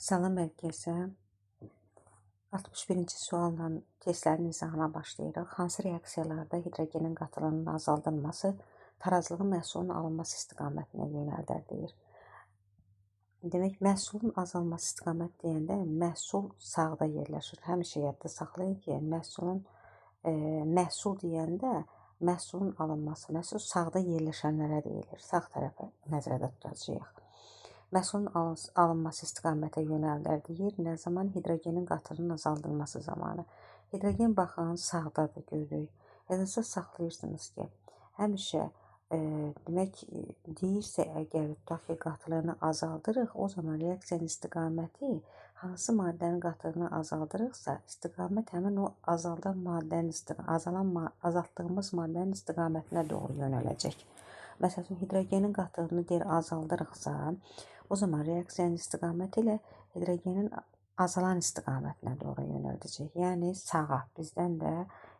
Salam hər kəsə. 61-ci sualla testlərin izahına başlayırıq. Hansı reaksiyalarda hidrogenin qatılığının azaldılması tarazlığın məhsulun alınması istiqamətinə yönəldər deyir. Demək, məhsulun azalması istiqamət deyəndə məhsul sağda yerləşir. Həmişə yadda saxlayın ki, məhsul deyəndə məhsulun alınması, məhsul sağda yerləşənlərə deyilir. Sağ tərəfə nəzərdə tutacağıq. Məhsulun alınması istiqamətə yönəldər deyir. Nə zaman? Hidrogenin qatılığının azaldılması zamanı. Hidrogen baxın sağdadır görürük. Yadınızda saxlayırsınız ki, həmişə demək deyirsə əgər tutaq ki, qatılığını azaldırıq, o zaman reaksiyanın istiqaməti hansı maddənin qatılığını azaldırıqsa, istiqamət həmin o azaldan maddənin azaltdığımız maddənin istiqamətinə doğru yönələcək. Məsələn, hidrogenin qatılığını deyir azaldırıqsa, o zaman reaksiyanın istiqaməti ilə hidrogenin azalan istiqamətinə doğru yönəldəcək. Yəni sağa. Bizdən də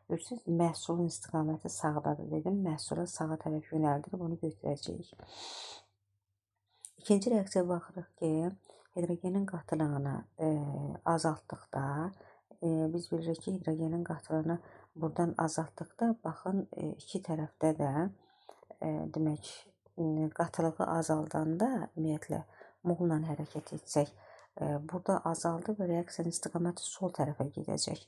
görürsünüz, məhsulun istiqaməti sağdadır dedim. Məhsulu sağa tərəf yönəldir. Bunu götürəcəyik. İkinci reaksiyaya baxırıq ki, hidrogenin qatılığını azaltdıqda, biz bilirik ki, hidrogenin qatılığını buradan azaltdıqda, baxın, iki tərəfdə də demək, qatılığı azaldanda, ümumiyyətlə, molla hərəkət etsək, burada azaldı və reaksiyanın istiqaməti sol tərəfə gedəcək.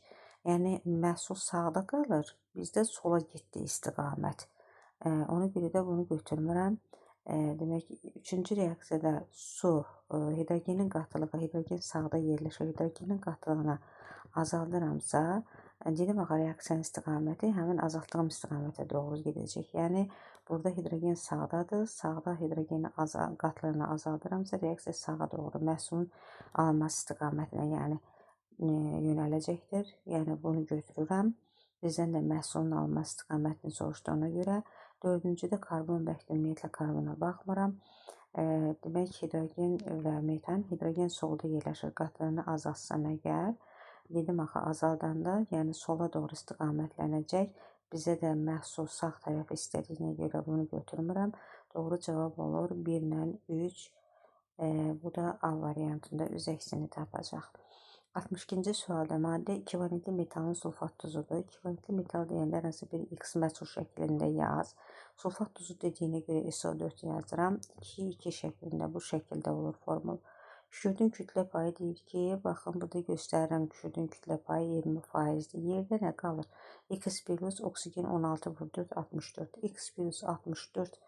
Yəni, məhsul sağda qalır, bizdə sola getdi istiqamət. Ona görə də bunu götürmürəm. Demək, üçüncü reaksiyada hidrogenin qatılığı, hidrogen sağda yerləşir, hidrogenin qatılığını azaldıramsa, dedim axı, reaksiyanın istiqaməti həmin azaltdığım istiqamətə doğru gedəcək. Yəni, burada hidrogen sağdadır. Sağda hidrogenin qatılığını azaldıramsa, reaksiya sağa doğru məhsulun alınması istiqamətinə yönələcəkdir. Yəni, bunu götürürəm. Bizdən də məhsulun alınması istiqamətini soruşduğuna görə. Dördüncüdə karbon bəkdir. Ümumiyyətlə, karbona baxmıram. Demək, hidrogen və metan, hidrogen solda yerləşir. Qatılığını azaltsam əgər, dedim axı, azaldanda, yəni sola doğru istiqamətlənəcək. Bizə də məhsul sağ tərəf istədiyinə görə bunu götürmürəm. Doğru cavab olur 1 ilə 3. Bu da A variantında öz əksini tapacaq. 62-ci sualda maddə 2 valentli metalın sulfat tuzudur. 2 valentli metal deyəndə hər hansı bir X məchul şəklində yaz. Sulfat tuzu dediyinə görə SO4 yazıram. 2-2 şəklində, bu şəkildə olur formul. Kükürdün kütlə payı deyir ki, baxın, burada göstərirəm, kükürdün kütlə payı 20%-dir. Yerdə nə qalır? X plus oksigen 16 vur 4, 64. X plus 64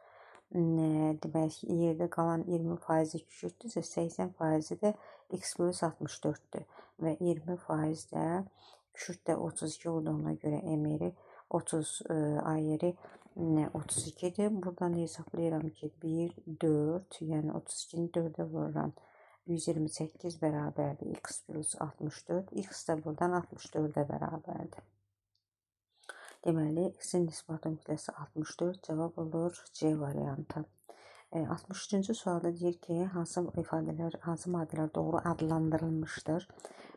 demək, yerdə qalan 20%-i kükürdürsə, 80%-i də X plus 64-dür. Və 20% də kükürd də 32 olduğuna görə M-yeri 30, A-yeri 32-dir. Buradan hesablayıram ki, 1, 4, yəni 32-ni 4-ə vururam. 128 bərabərdir X plus 64. X də buradan 64-ə bərabərdir. Deməli, X-in nisbatın kütləsi 64, cavab olur C variantı. 63-cü sualda deyir ki, hansı maddələr doğru adlandırılmışdır?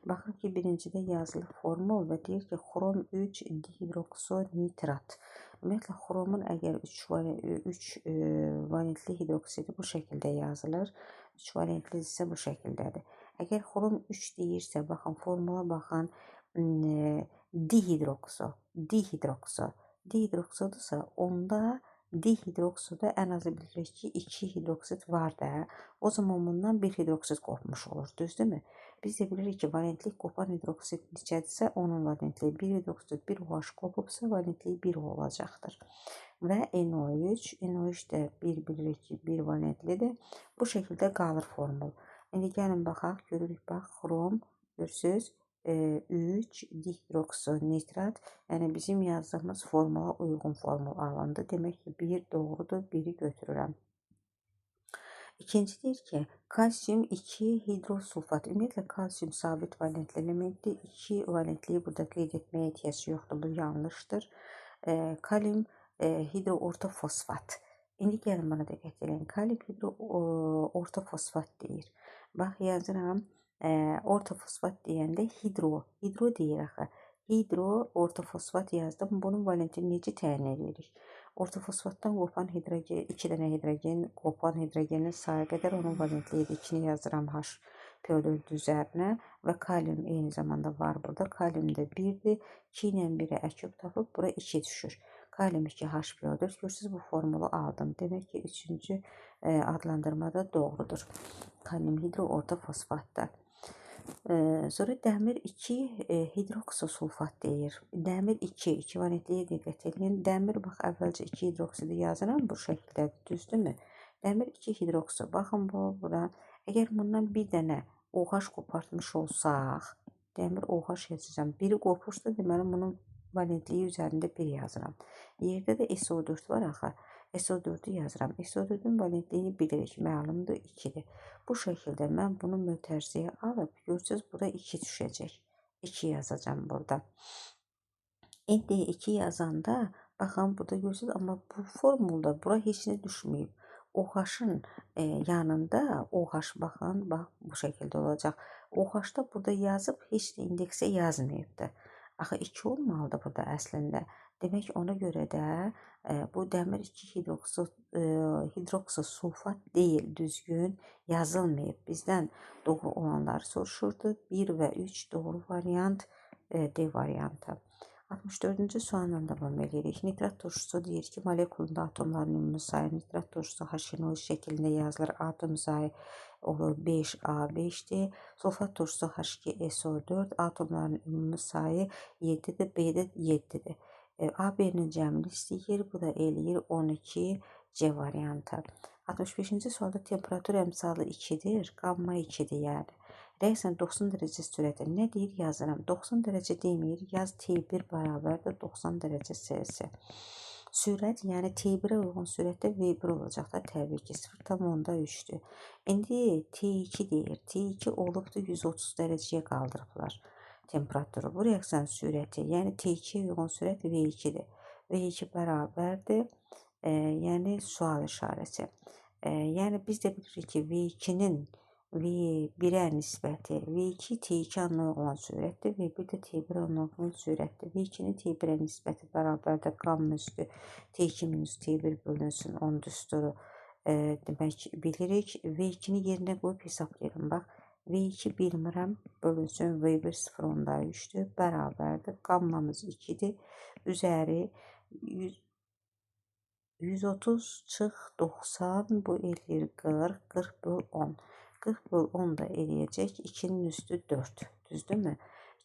Baxın ki, birincidə yazılı formul və deyir ki, xrom 3 dihidroksonitrat. Ümumiyyətlə, xromun əgər 3 valentli hidroksidi bu şəkildə yazılır, 3 valentli isə bu şəkildədir. Əgər xrom 3 deyirsə, baxın, formula baxın, dihidroksodursa, onda dihidroksoda ən azı bilirik ki, 2 hidroksid var da, o zaman bundan 1 hidroksid qopmuş olur, düzdürmü? Biz də bilirik ki, valentlik qopan hidroksid neçədirsə, onun valentliyi 1 hidroksid 1 OH qopubsa, valentliyi 1 olacaqdır. Və NO3 də bilirik ki, 1 valentlidir. Bu şəkildə qalır formul. İndi gəlin baxaq, görürük, bax, xrom, görürsünüz, 3 dihidroksonitrat, yəni bizim yazdığımız formula uyğun formul alındı. Demək ki, 1 doğrudur, 1-i götürürəm. İkinci deyir ki, kalsium 2 hidrosulfat. Ümumiyyətlə, kalsium sabit valentli elementdir. 2 valentliyi burada qeyd etməyə ehtiyac yoxdur, bu yanlışdır. Kalium hidroortofosfat. İndi gəlin bana diqqət edin. Kalium hidroortofosfat deyir. Bax, yazıram. Ortofosfat deyəndə hidro deyir axı. Hidroortofosfat yazdım. Bunun valentini necə təyin edirik? Ortofosfatdan qopan hidrogen, 2 dənə hidrogen, qopan hidrogenin sayı qədər onun valentliyi 2-ni yazıram H. P4 üzərinə və kalium eyni zamanda var burada. Kalium da 1-dir. 2 ilə 1-i əküb tapıb bura 2 düşür. Kalium 2H4. Görürsünüz, bu formulu aldım. Demək ki, 3-cü adlandırma da doğrudur. Kalium hidroorta fosfatda. Sonra dəmir 2 hidroksosulfat deyir. Dəmir 2 valentliyə diqqət edin. Dəmir bax əvvəlcə 2 hidroksidi yazıram bu şəkildə, düzdürmü? Dəmir 2 hidrokso. Baxın bura. Əgər bundan bir dənə OH qopartmış olsaq, dəmir OH yazacağam. Biri qopursa, deməli bunun valentliyi üzərində 1 yazıram. Yerdə də SO4 var axı. SO4'ü yazıram. SO4'ün valentliyini bilirik. Məlumdur 2'dir. Bu şəkildə mən bunu mötərizəyə alıb, görürsünüz, bura 2 düşəcək. 2 yazacağım burada. İndi 2 yazanda, baxın, burada görürsünüz, amma bu formulda bura heç nə düşməyib. OH-ın yanında OH, baxın, bax, bu şəkildə olacaq. OH-da burada yazıb, heç də indeksə yazmayıbdır. Axı 2 olmalıdır burada əslində. Demək, ona görə də bu dəmir 2 hidroksosulfat deyil, düzgün yazılmayıb. Bizdən doğru olanları soruşurdu. 1 və 3 doğru variant, D variantı. 64-cü sualla davam edirik. Nitrat turşusu deyir ki, molekulunda atomların ümumi sayı nitrat turşusu HNO şəklində yazılır. Atom sayı olur 5A5'dir. Sulfat turşusu H2SO4. Atomların ümumi sayı 7'dir. B'də 7'dir. A-B'nin cəmini istəyir. Bu da eləyir 12 C variantı. 65-ci sualda temperatur əmsalı 2'dir. Qamma 2'dir yəni. Reaksiya 90 dərəcə sürətə nə deyir? Yazıram. 90 dərəcə demir. Yaz T1 bərabərdir 90 dərəcə Celsiyə. Sürət, yəni T1'ə uyğun sürətdə V1 olacaq da təbii ki 0,3'dür. İndi T2 deyir. T2 olubdur 130 dərəcəyə qaldırıblar temperaturu. Bu reaksiyanın sürəti, yəni T2'yə uyğun sürət V2'dir. V2 bərabərdir, yəni sual işarəsi. Yəni biz də bilirik ki, V2'nin V1'ə nisbəti V2 T2 anına olan sürətdir, V1 də T1 anına olan sürətdir. V2'nin T1'ə nisbəti bərabərdir qamma üstü T2 minus T1 bölünsün 10 düsturu. Demək bilirik, V2'ni yerinə qoyub hesablayalım. Bax, V2 bilmirəm, bölünsün V1 0,3'dür, bərabərdir. Qammamız 2'dir, üzəri 130 çıx 90, bu eləyir 40, 40 böl 10. 40 böl 10 da eləyəcək 2'nin üstü 4, düzdürmü?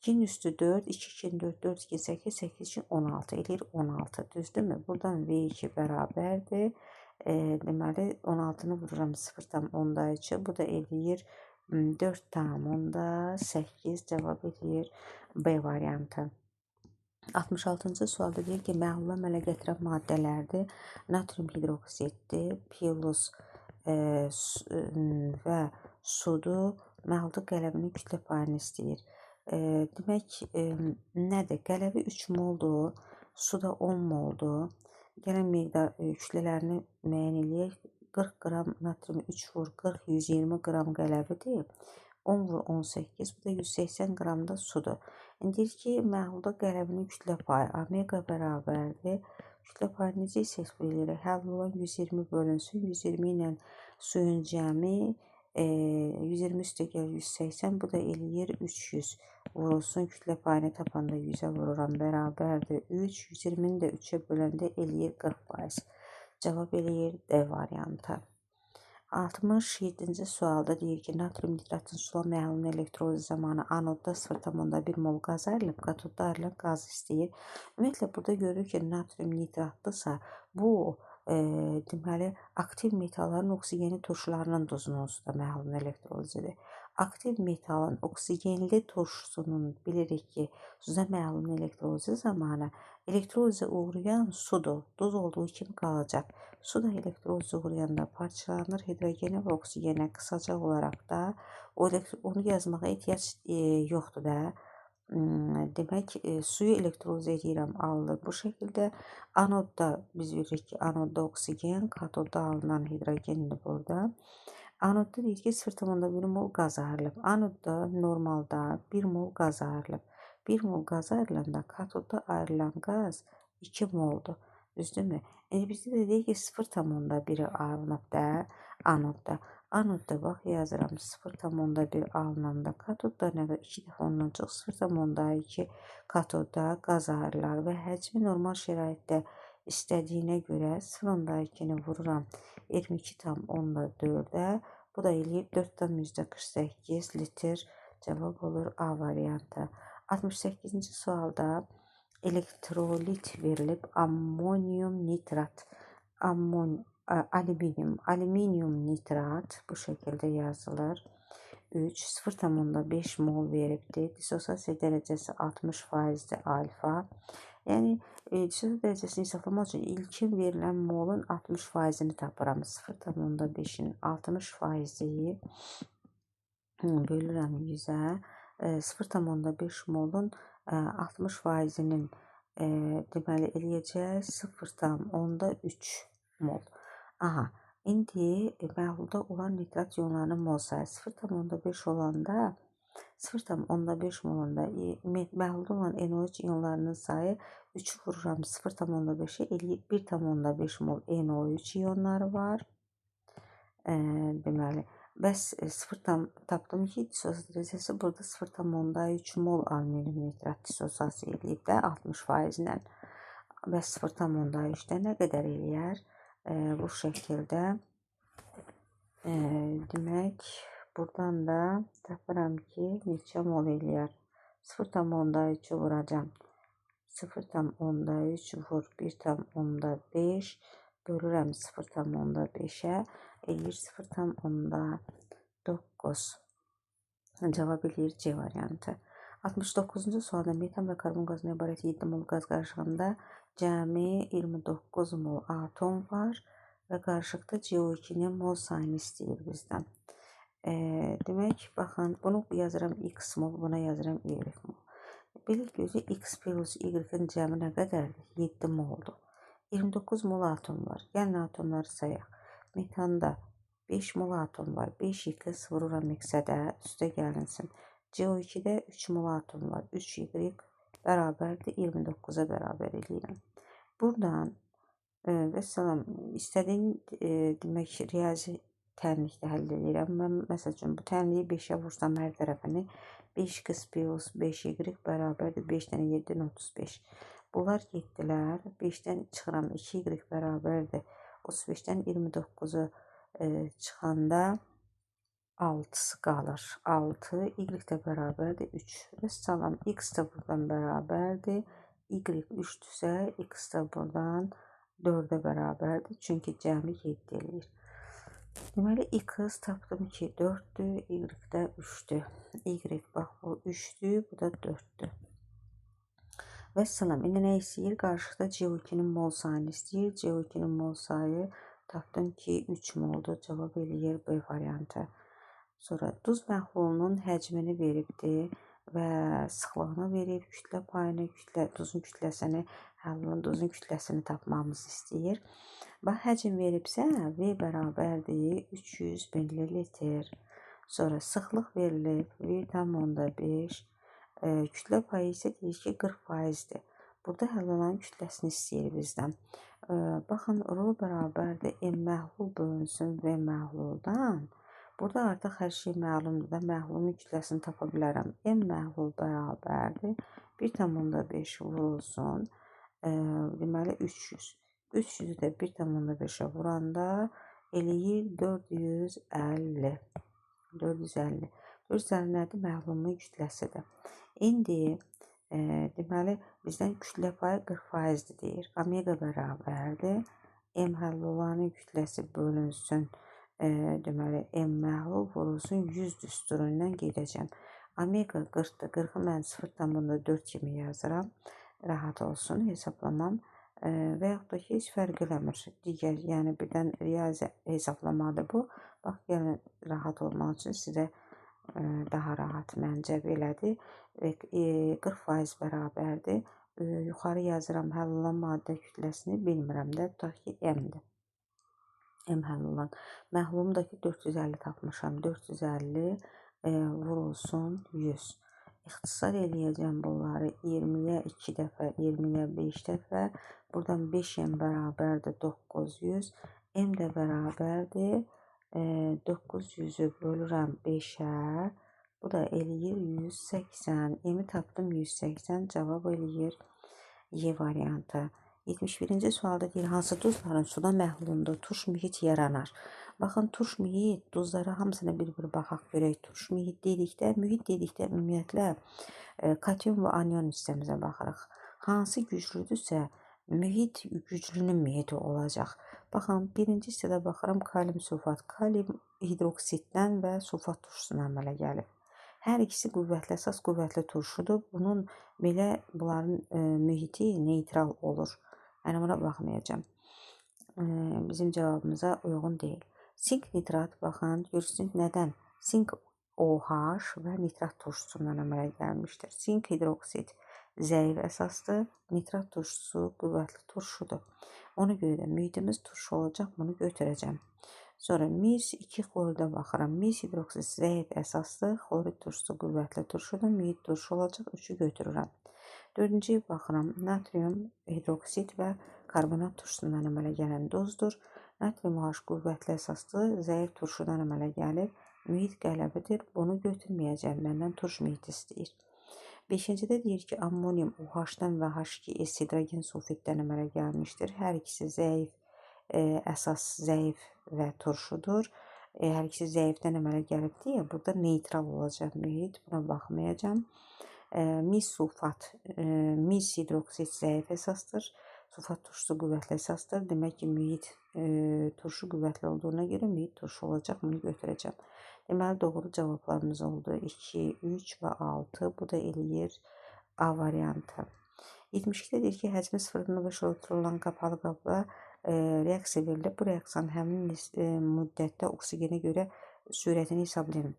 2'nin üstü 4, 2, 2, 4, 4, 2, 8, 8 için 16, eləyir 16, düzdürmü? Buradan V2 bərabərdir. Deməli, 16'nı vururam 0,10'da, bu da eləyir 4,8, cavab eləyir B variantı. 66-cı sualda deyir ki, məhlula əmələ gətirən maddələrdir. Natrium hidroksiddir, pilus və sudur. Məhlulda qələvinin kütlə payını istəyir. Demək, nədir? Qələvi 3 moldur, suda 10 moldur. Gələn miqdar kütlələrini müəyyən eləyək. 40 qram natrium 3 vur 40, 120 qram qələvidir. 10 vur 18, bu da 180 qram da sudur. İndi deyir ki, məhlulda qələvinin kütlə payı omega bərabərdir. Kütlə payı necə hesab edilir? Həll olan 120 bölünsün. 120 ilə suyun cəmi 120 üstə gəl 180, bu da eləyir 300. Vurulsun, kütlə payını tapanda 100'ə vururam, bərabərdir 3. 120'ni də 3'ə böləndə eləyir 40%. Cavab eləyir D variantı. 67-ci sualda deyir ki, natrium nitratın sula məhlulun elektrolizi zamanı anodda 0,1 mol qaz ayrılıb, katodda ayrılan qaz istəyir. Ümumiyyətlə, burada görürük ki, natrium nitratdırsa, bu deməli, aktiv metalların oksigeni turşularının duzunun suda məhlulun elektrolizidir. Aktiv metalın oksigenli turşusunun bilirik ki, suda məhlulun elektrolizi zamanı elektrolizə uğrayan sudur. Duz olduğu kimi qalacaq. Su da elektrolizə uğrayanda parçalanır hidrogenə və oksigenə. Qısaca olaraq da onu yazmağa ehtiyac yoxdur da. Demək, suyu elektroliz edirəm, alınır. Bu şəkildə anodda biz bilirik ki, anodda oksigen, katodda alınan hidrogendir burada. Anodda deyir ki, 0,1 mol qaz ayrılıb. Anodda normalda 1 mol qaz ayrılıb. 1 mol qaz ayrılanda katodda ayrılan qaz 2 moldur. Düzdürmü? Bizdə də deyir ki, 0,1'i ayrılıb da anodda. Anodda bax yazıram 0,1 alınanda katodda nə qədər 2 dəfə ondan çox 0,2 katodda qaz ayrılar və həcmi normal şəraitdə istədiyinə görə 0,2-ni vururam 22,4-ə. Bu da eləyir 4,48 litr. Cavab olur A variantı. 68-ci sualda elektrolit verilib ammonium nitrat, alüminium nitrat bu şəkildə yazılır. 3. 0,5 mol veribdir. Dissosiasiya dərəcəsi 60%-dir alfa. Yəni dissosiasiya dərəcəsini hesablamaq üçün ilkin verilən molun 60%-ni tapıram. 0,5-in 60%-yi bölürəm 100-ə. 0,5 molun 60%-nin deməli eləyəcək 0,3 mol. Aha, indi məhlulda olan nitrat iyonlarının mol sayı 0,5 olanda 0,5 molunda məhlulda olan NO3 iyonlarının sayı 3 vururam 0,5-ə eləyir 1,5 mol NO3 iyonları var. Deməli bəs 0 tapdım ki, dissosiasiya dərəcəsi burada 0,3 mol alüminium nitrat dissosiasiya eləyib də 60%-lə. Bəs 0,3-də nə qədər eləyər? Bu şəkildə demək, buradan da tapıram ki, neçə mol eləyər? 0,3-ü vuracam. 0,3 vur 1,5 bölürəm 0,5-ə eləyir 0,9. Cavab eləyir C variantı. 69-cu sualda metan və karbon qazından ibarət 7 mol qaz qarışığında cəmi 29 mol atom var və qarışıqda CO2-nin mol sayını istəyir bizdən. Demək, baxın, bunu yazıram X mol, buna yazıram Y mol. Belə gözü X plus Y-in cəmi nə qədərdir? 7 moldur. 29 mol atom var. Gəlin atomları sayaq. Metanda 5 mol atom var. 5x vururam X-ə də üstə gəlinsin. CO2-də 3 mol atom var. 3y bərabərdir 29-a bərabər eləyirəm. Buradan və salam istədiyim demək riyazi tənlikdə həll edirəm. Mən məsəl üçün bu tənliyi 5-ə vursam hər tərəfini 5x plus 5y bərabərdir 5-dən 7-dən 35. Bunlar getdilər. 5-dən çıxıram 2y bərabərdir 35-dən 29-u çıxanda 6-sı qalır. 6, y də bərabərdir 3. Və salam x də buradan bərabərdir. Y 3-dürsə, x də buradan 4-ə bərabərdir. Çünki cəmi 7 eləyir. Deməli, x tapdım ki 4-dür, y də 3-dür. Y bax bu 3-dür, bu da 4-dür. Və salam, indi nə istəyir? Qarışıqda CO2-nin mol sayını istəyir. CO2-nin mol sayı tapdım ki 3 moldur. Cavab eləyir B variantı. Sonra duz məhlulunun həcmini veribdir və sıxlığını verib, kütlə payını, duzun kütləsini, həllinin duzun kütləsini tapmamızı istəyir. Bax, həcm veribsə, V bərabərdir 300 ml. Sonra sıxlıq verilib, V,5. Kütlə payı isə deyir ki, 40%-dir. Burada həll olan kütləsini istəyir bizdən. Baxın, ρ bərabərdir M məhlul bölünsün V məhluldan. Burada artıq hər şey məlumdur da, məhlulun kütləsini tapa bilərəm. M məhlul bərabərdir 1,5 vurulsun. Deməli 300. 300-ü də 1,5-ə vuranda eləyir 450. 450 nədir? Məhlulun kütləsidir. İndi deməli bizdən kütlə payı 40%-dir deyir. Omega bərabərdir. M həllulanın kütləsi bölünsün. Deməli M məhlul vurulsun 100 düsturundan gedəcəm. Omega 40-dır. 40-ı mən 0,4 kimi yazıram. Rahat olsun hesablamam. Və yaxud da ki, heç fərq eləmir. Digər, yəni birdən riyazi hesablamadır bu. Bax, gəlin rahat olmaq üçün sizə daha rahat məncə belədir. 40% bərabərdir. Yuxarı yazıram həll olan maddə kütləsini bilmirəm də. Tutaq ki, M-dir. M həll olan. Məhlulumdakı 450 tapmışam. 450 vurulsun 100. İxtisar eləyəcəm bunları 20-yə 2 dəfə, 20-yə 5 dəfə. Buradan 5M bərabərdir 900. M də bərabərdir 900-ü bölürəm 5-ə. Bu da eləyir 180. M-i tapdım 180. Cavab eləyir Y variantı. 71-ci sualda deyir, hansı duzların suda məhlulunda turş mühit yaranar? Baxın, turş mühit, duzlara hamısına bir-bir baxaq görək. Turş mühit dedikdə ümumiyyətlə kation və anion hissəmizə baxırıq. Hansı güclüdürsə, mühit güclünün mühiti olacaq. Baxın, birinci hissədə baxıram, kalium sulfat. Kalium hidroksitdən və sulfat turşusundan əmələ gəlib. Hər ikisi qüvvətli, əsas qüvvətli turşudur. Bunun belə bunların mühiti neytral olur. Yəni buna baxmayacağam. Bizim cavabımıza uyğun deyil. Sink nitrat, baxın, görürsünüz nədən? Sink OH və nitrat turşusundan əmələ gəlmişdir. Sink hidroksit zəif əsasdır. Nitrat turşusu qüvvətli turşudur. Ona görə də mühitimiz turşu olacaq. Bunu götürəcəm. Sonra mis 2 xlorida baxıram. Mis hidroksit zəif əsaslı, xlorid turşusu qüvvətli turşudur. Mühit turşu olacaq. 3-ü götürürəm. 4-cüyə baxıram. Natrium hidroksit və karbonat turşusundan əmələ gələn duzdur. Natrium OH qüvvətli əsaslı, zəif turşudan əmələ gəlib. Mühit qələbidir. Bunu götürməyəcəm. Məndən turş mühit istəyir. 5-cidə deyir ki, ammonium OH-dan və H2S hidrogen sulfitdən əmələ gəlmişdir. Hər ikisi zəif, əsas zəif və turşudur. Hər ikisi zəifdən əmələ gəlib deyə burada neytral olacaq mühit. Buna baxmayacağam. Mis sulfat, mis hidroksit zəif əsasdır. Sulfat turşusu qüvvətli əsasdır. Demək ki, mühit turşu qüvvətli olduğuna görə mühit turşu olacaq. Bunu götürəcəm. Deməli, doğru cavablarımız oldu 2, 3 və 6. Bu da eləyir A variantı. 72-də deyir ki, həcmi 0,5 oturulan qapalı qabda reaksiya verilib. Bu reaksiyanın həmin müddətdə oksigenə görə sürətini hesablayın.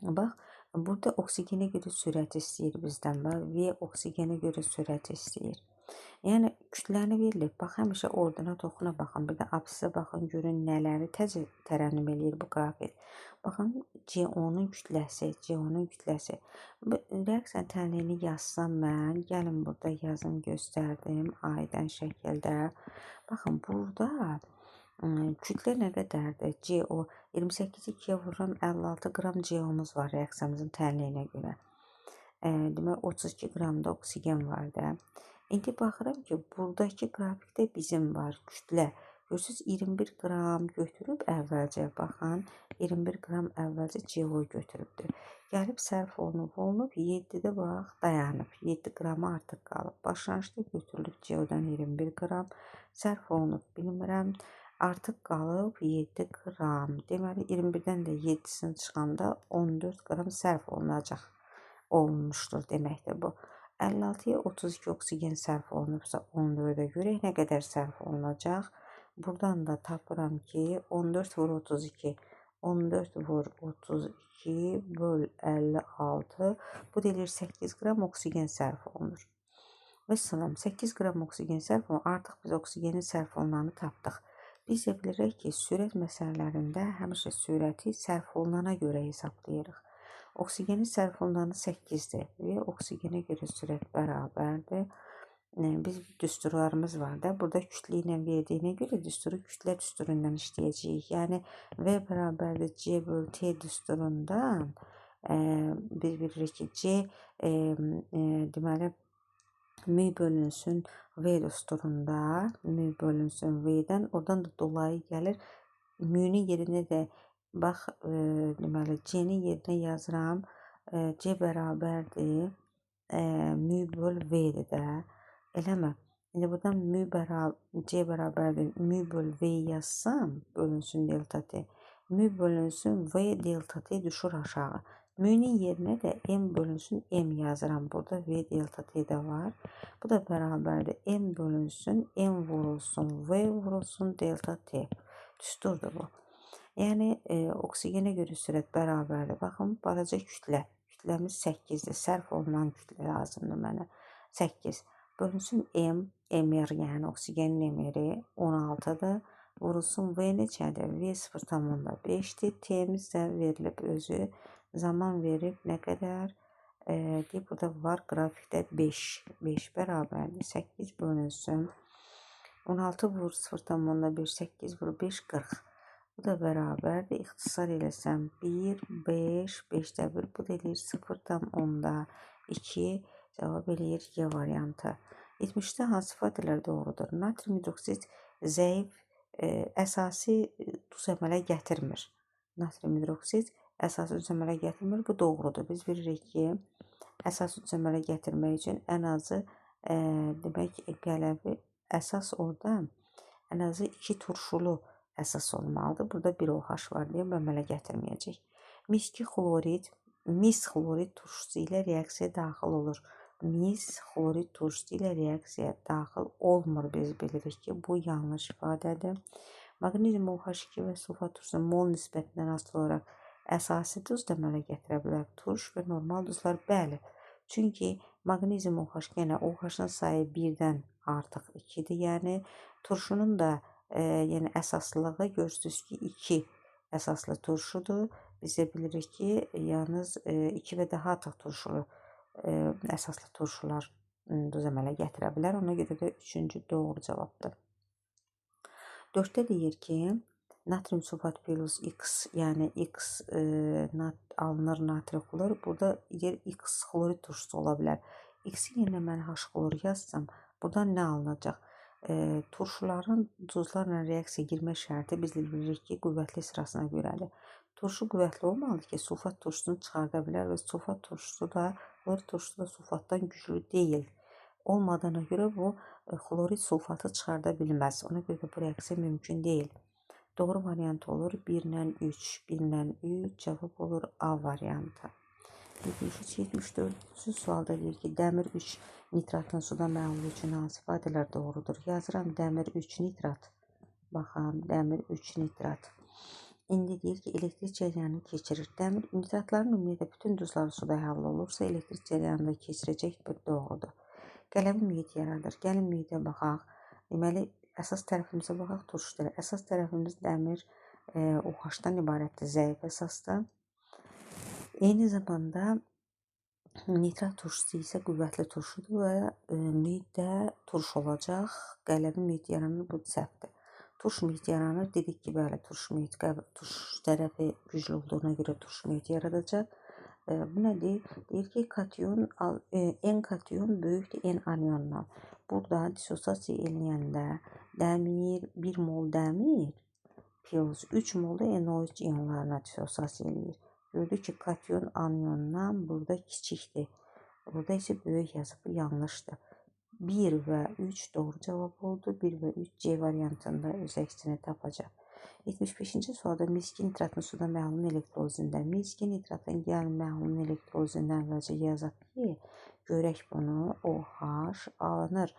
Bax, burada oksigenə görə sürət istəyir bizdən. V oksigenə görə sürət istəyir. Yəni, kütləni verilib. Bax, həmişə ordina toxuna baxın. Bir də absisə baxın, görün nələri tərənnüm eləyir bu qrafik. Baxın, CO-nun kütləsi. Bu reaksiyanın tənliyini yazsam mən, gəlin burada yazım göstərdim aydın şəkildə. Baxın, burada kütlə nə qədərdir? CO 28-i 2-yə vururam, 56 qram CO-muz var reaksiyamızın tənliyinə görə. Demək, 32 qram da oksigen var da. İndi baxıram ki, buradakı qrafikdə bizim var kütlə. Görürsünüz, 21 qram götürüb əvvəlcə, baxın, 21 qram əvvəlcə CO götürübdür. Gəlib sərf olunub, 7-də bax, dayanıb, 7 qramı artıq qalıb. Başlanışda götürülüb CO-dan 21 qram, sərf olunub, bilmirəm, artıq qalıb 7 qram. Deməli, 21-dən də 7-sini çıxanda 14 qram sərf olunmuşdur deməkdir bu. 56-ya 32 oksigen sərf olunubsa 14-ə görə nə qədər sərf olunacaq? Buradan da tapıram ki, 14 vur 32, 14 vur 32 böl 56, bu deyilir 8 qram oksigen sərf olunur. Və salam, 8 qram oksigen sərf olunur, artıq biz oksigenin sərf olunanı tapdıq. Biz də bilirik ki, sürət məsələlərində həmişə sürəti sərf olunana görə hesablayırıq. Oksigenin sərf olunanı 8-dir və oksigenə görə sürət bərabərdir. Biz düsturlarımız var da, burada kütlə ilə verdiyinə görə düsturu kütlə düsturundan işləyəcəyik. Yəni, V bərabərdir C böl T düsturundan biz bilirik ki, C deməli, mü bölünsün V düsturunda, mü bölünsün V-dən, oradan da dolayı gəlir. Mü'nün yerinə də, bax, deməli, C-nin yerinə yazıram. C bərabərdir, mü böl V-dir də. Eləmə. İndi buradan C bərabərdir, mü böl V yazsam, bölünsün delta T. Mü bölünsün V delta T düşür aşağı. Mü'nün yerinə də M bölünsün M yazıram. Burada V delta T də var. Bu da bərabərdir. M bölünsün, M vurulsun, V vurulsun, delta T. Düsturdur bu. Yəni, oksigenə görə sürət bərabərdir. Baxın, balaca kütlə. Kütləmiz 8-dir. Sərf olunan kütlə lazımdır mənə. 8. Bölünsün M, MR, yəni oksigenin emiri 16-dır. Vurulsun V neçədir? V 0,5-dir. T'miz də verilib özü. Zaman verib nə qədər? Burada var qrafikdə 5. 5 bərabərdir. 8 bölünsün. 16 vur 0,5, 8 vur 5, 40. Bu da bərabərdir. İxtisar eləsəm 1, 5, 5-də 1. Bu da eləyir 0,2. Cavab eləyir Y variantı. 70-də hansı ifadələr doğrudur? Natrium hidroksid zəif əsasi duz əmələ gətirmir. Natrium hidroksid əsasi duz əmələ gətirmir. Bu doğrudur. Biz bilirik ki, əsas duz əmələ gətirmək üçün ən azı demək qələbi əsas orada ən azı 2 turşulu əsas olmalıdır. Burada bir OH var deyə əmələ gətirməyəcək. Mis xlorid turşusu ilə reaksiyaya daxil olur. Mis xlorid turşusu ilə reaksiyaya daxil olmur. Biz bilirik ki, bu yanlış ifadədir. Maqnezium OH2 və sulfat turşusu mol nisbətindən asılı olaraq əsasi duz da əmələ gətirə bilər. Turş və normal duzlar bəli. Çünki maqnezium OH2 ilə OH-ın sayı 1-dən artıq 2-dir. Yəni turşunun da yəni əsaslılığı görürsünüz ki, 2 əsaslı turşudur. Biz də bilirik ki, yalnız 2 və daha artıq turşulu əsaslı turşular duz əmələ gətirə bilər. Ona görə də 3-cü doğru cavabdır. 4-də deyir ki, natrium sulfat plus X, yəni X alınır, natrium xlor. Burada yer X xlorid turşusu ola bilər. X-in yerinə mən H xlor yazsam, buradan nə alınacaq? Turşuların duzlarla reaksiya girmə şərti biz bilirik ki, qüvvətli sırasına görədir. Turşu qüvvətli olmalıdır ki, sulfat turşusunu çıxarda bilər və sulfat turşusu da, xlorid turşusu da sulfatdan güclü deyil. Olmadığına görə bu xlorid sulfatı çıxarda bilməz. Ona görə də bu reaksiya mümkün deyil. Doğru variant olur 1-lə 3. 1-lə 3 cavab olur A variantı. 74-cü sualda deyir ki, dəmir 3 nitratın suda məhlulu üçün hansı ifadələr doğrudur? Yazıram dəmir 3 nitrat. Baxın, dəmir 3 nitrat. İndi deyir ki, elektrik cərəyanı keçirir. Dəmir nitratların ümumiyyətlə bütün duzları suda həll olursa, elektrik cərəyanında keçirəcək bir doğrudur. Qələmi mühit yaradır. Gəlin mühitə baxaq. Deməli, əsas tərəfimizə baxaq, turşudur. Əsas tərəfimiz dəmir OH-dan ibarətdir, zəif əsasda. Eyni zamanda nitrat turşusu isə qüvvətli turşudur və mühitdə turş olacaq. Qələbi mühit yaranır, bu səhvdir. Turş mühit yaranır, dedik ki, bəli, turş tərəfi güclü olduğuna görə turş mühit yaradacaq. Bu nədir? Deyir ki, N katyon böyükdür N anyondan. Burada dissosiasiya eləyəndə dəmir, 1 mol dəmir plus 3 mol da NO3 ionlarına dissosiasiya eləyir. Gördük ki, katyon anyondan burada kiçikdir. Burada isə böyük yazıb, bu yanlışdır. 1 və 3 doğru cavab oldu. 1 və 3 C variantında öz əksini tapacaq. 75-ci sualda miski nitratın suda məhlulun elektrolizindən. Miski nitratın gəlin məhlulun elektrolizindən əvvəlcə yazaq ki, görək bunu. OH alınır.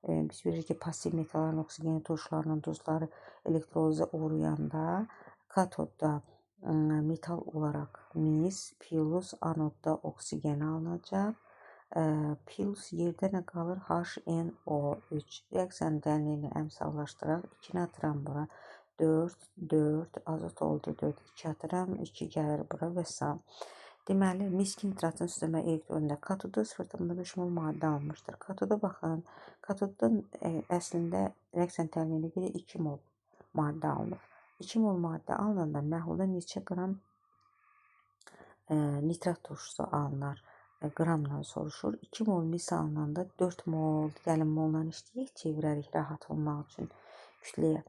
Biz bilirik ki, pasiv metalların oksigeni turşularının duzları elektrolizə uğrayanda katodda metal olaraq mis, plus anodda oksigen alınacaq. Plus yerdə nə qalır? HNO3. Reaksiyanın dənliyini əmsallaşdıraq. 2-ni atıram bura. 4, 4, azot oldu 4, 2 atıram, 2 gəlir bura və s. Deməli, miski nitratın süzəmə elektronunda katoda 0,5 mol maddə almışdır. Katoda baxın, katoddan əslində reaksiyanın dənliyinə görə 2 mol maddə alınır. 2 mol maddə alınanda məhlulda neçə qram nitrat turşusu alınır? Qramla soruşur. 2 mol mis alınanda 4 mol, gəlin molla işləyək, çevirərik rahat olmaq üçün kütləyə.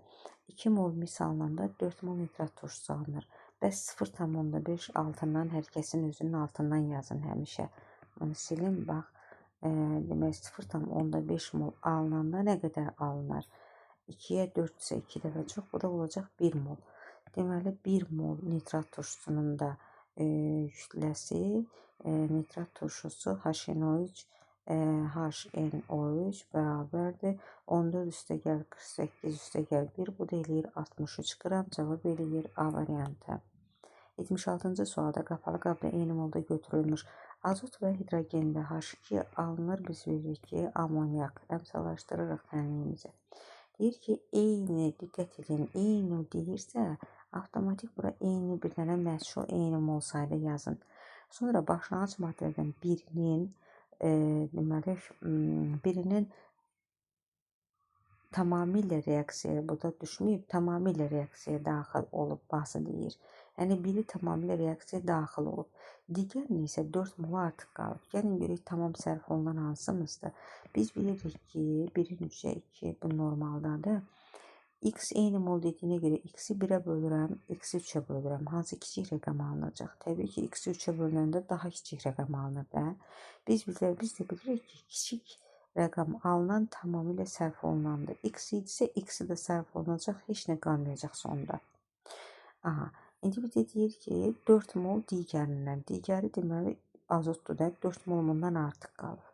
2 mol mis alınanda 4 mol nitrat turşusu alınır. Bəs 0,5 altından hər kəsin özünün altından yazın həmişə. Onu silin, bax. Demək 0,5 mol alınanda nə qədər alınır? 2-yə 4 isə 2 dəfə çox, bu da olacaq 1 mol. Deməli, 1 mol nitrat turşusunun da kütləsi, nitrat turşusu HNO3 bərabərdir. 14 üstə gəl 48 üstə gəl 1, bu da eləyir 63 qram, cavab eləyir A variantı. 76-cı sualda qapalı qabda eyni molda götürülmüş azot və hidrogenlə H2 alınır. Biz bilirik ki, amonyak, əmsallaşdırırıq tənliyimizi. Deyir ki, eyni, diqqət edin, eyni deyirsə, avtomatik bura eyni bir dənə məşhur eyni mol sayda yazın. Sonra başlanğıc maddələrdən birinin tamamilə reaksiyaya burada düşməyib, tamamilə reaksiyaya daxil olub bası deyir. Yəni biri tamamilə reaksiyaya daxil olub. Digərini isə 4 mol artıq qalıb. Gəlin görək tamam sərf olunan hansımızdır? Biz bilirik ki, 1-in 3-ə 2 bu normaldadır. X eyni mol dediyinə görə x-i 1-ə bölürəm, x-i 3-ə bölürəm. Hansı kiçik rəqəm alınacaq? Təbii ki, x-i 3-ə bölünəndə daha kiçik rəqəm alınır da. Biz də bilirik ki, kiçik rəqəm alınan tamamilə sərf olunandır. X idisə x-i də sərf olunacaq, heç nə qalmayacaq sonda. Aha, indi bir də deyir ki, 4 mol digərindən. Digəri deməli azotdur da, 4 mol bundan artıq qalır.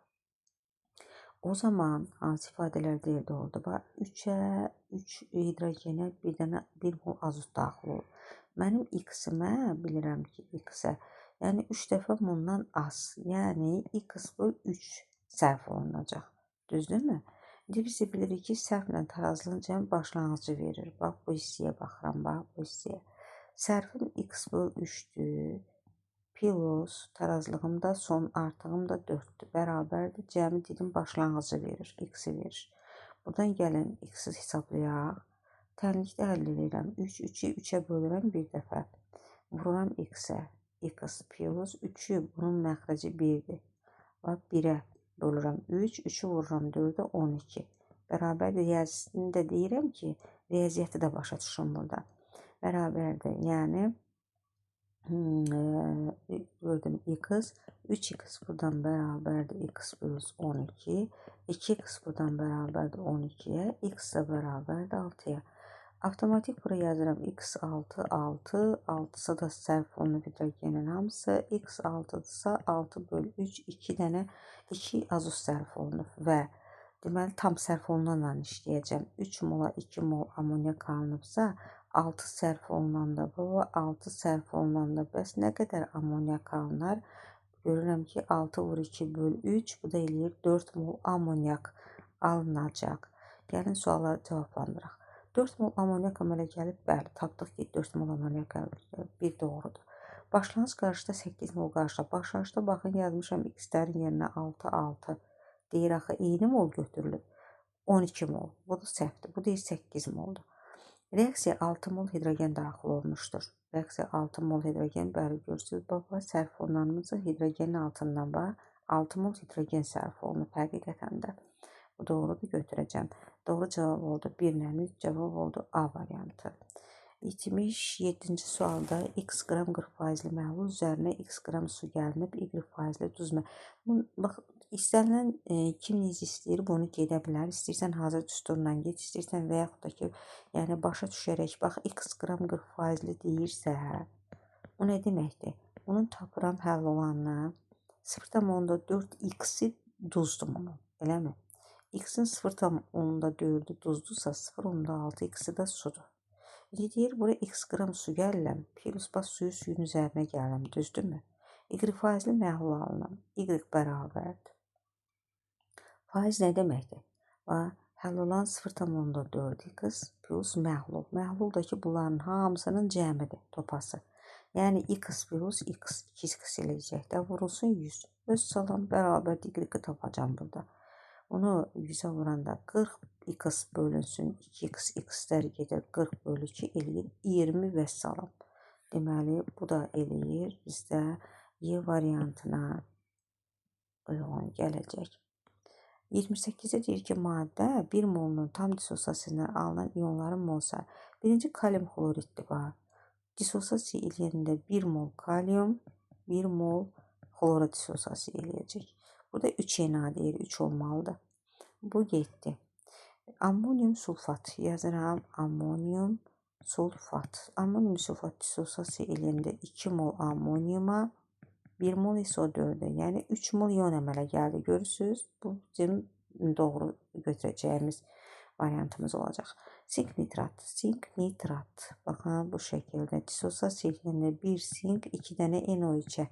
O zaman hansı ifadələr deyildi orada? Bax, 3-ə 3 hidrogenə bir dənə 1 mol azot daxil olur. Mənim x-imə bilirəm ki, x-ə, yəni 3 dəfə bundan az, yəni x böl 3 sərf olunacaq. Düzdürmü? İndi biz də bilirik ki, sərflə tarazlığın cəmi başlanğıcı verir. Bax, bu hissəyə baxıram, bax, bu hissəyə. Sərfim x böl 3-dür. Plus tarazlığımda son artığım da 4'dür. Bərabərdir. Cəmi dedim başlanğıcı verir. X-i verir. Buradan gəlin x-i hesablayaq. Tənlikdə həll edirəm. 3-3-ü 3-ə bölürəm bir dəfə. Vururam x-ə. X plus 3-ü bunun məxrəci 1'dir. Bax 1-ə bölürəm 3. 3-ü vururam 4'ə 12. Bərabərdir. Riyaziyyətini də deyirəm ki, riyaziyyəti də başa düşün burada. Bərabərdir. Yəni gördüm x 3x buradan bərabərdir x plus 12, 2x buradan bərabərdir 12'ye, x da bərabərdir 6'ya. Avtomatik bura yazıram x 6, 6, 6'sı da sərf olunub hidrogenin hamısı, x 6'dırsa 6 böl 3, 2 dənə 2 azot sərf olunub və deməli tam sərf olunanla işləyəcəm. 3 mola 2 mol amonyak alınıbsa 6 sərf olunanda bu, 6 sərf olunanda bəs nə qədər amonyak alınar? Görürəm ki, 6 vur 2 böl 3, bu da eləyir 4 mol amonyak alınacaq. Gəlin sualları cavablandıraq. 4 mol amonyak əmələ gəlib, bəli, tapdıq ki, 4 mol amonyak gəlib, bir doğrudur. Başlanğıc qarşıda 8 mol qarşıda. Başlanğıcda baxın yazmışam x-lərin yerinə 6, 6. Deyir axı, eyni mol götürülür. 12 mol. Bu da səhvdir. Bu deyir 8 moldur. Reaksiya 6 mol hidrogen daxil olmuşdur. Reaksiya 6 mol hidrogen, bəli görürsünüz. Bax, sərf olunanımızı hidrogenin altından bax. 6 mol hidrogen sərf olunub həqiqətən də. Bu doğrudur, götürəcəm. Doğru cavab oldu 1-lə 3, cavab oldu A variantı. 77-ci sualda x qram 40% məhlul üzərinə x qram su gəlinib, y% duz bax, istənilən kim necə istəyir, bunu gedə bilər. İstəyirsən hazır düsturla get, istəyirsən və yaxud da ki, yəni başa düşərək, bax, x qram 40% deyirsə, bu nə deməkdir? Bunun tapıram həll olanını, 0,4x-i duzdur bunu, eləmi? X-in 0,4'ü duzdursa 0,6x-i də sudur. İndi deyir, bura x qram su gəlirəm, plus bax suyu suyun üzərinə gəlirəm, düzdürmü? Y% məhlul alınam, y bərabərdir. Faiz nə deməkdir? Həll olan 0,4x plus məhlul. Məhlul da ki, bunların hamısının cəmidir, topası. Yəni x plus x 2x eləyəcək də, vurulsun 100. Öz salam bərabərdir, y tapacam burada. Bunu 100'ə vuranda 40x bölünsün 2x, x-lər gedir 40 bölü 2 eləyir 20 və salam. Deməli, bu da eləyir bizdə Y variantına uyğun gələcək. 28'də deyir ki, maddə 1 molunun tam dissosiasiyasından alınan iyonların mol sayı. Birinci kalium xloriddir var. Dissosiasiya eləyəndə 1 mol kalium, 1 mol xlora dissosiasiya eləyəcək. Burada 3 Na deyir, 3 olmalıdır. Bu getdi. Ammonium sulfat yazıram. Ammonium sulfat. Ammonium sulfat dissosiasiya eləyəndə 2 mol ammoniuma, 1 mol isə o 4'ə. Yəni 3 mol iyon əmələ gəldi. Görürsünüz, bu bizim doğru götürəcəyimiz variantımız olacaq. Sink nitrat. Sink nitrat. Baxın, bu şəkildə dissosiasiya eləyəndə 1 sink, 2 dənə NO2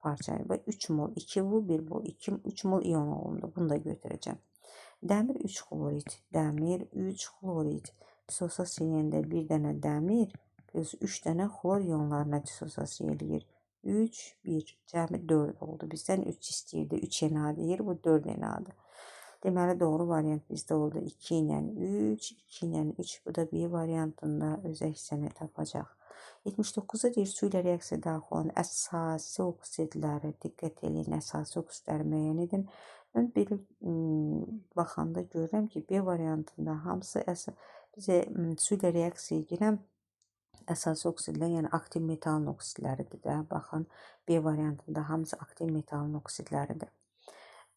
parça. 3 mol, 2 bu, 1 bu. 3 mol iyon olundu. Bunu da götürəcəm. Dəmir 3 xlorid. Dəmir 3 xlorid. Dissosiasiya eləyəndə 1 dənə dəmir plus 3 dənə xlor iyonlarına dissosiasiya eləyir. 3, 1. Cəmi 4 oldu. Bizdən 3 istəyirdi. 3 Na deyir. Bu 4 Na'dır. Deməli, doğru variant bizdə oldu 2 ilə 3, 2 ilə 3. Bu da B variantında öz əksini tapacaq. 79-da deyir, su ilə reaksiya daxil olan əsasi oksidləri, diqqət edin, əsasi oksidləri müəyyən edin. Mən belə baxanda görürəm ki, B variantında hamısı bizə su ilə reaksiyaya girən əsas oksidlər, yəni aktiv metalın oksidləridir də. Baxın, B variantında hamısı aktiv metalın oksidləridir.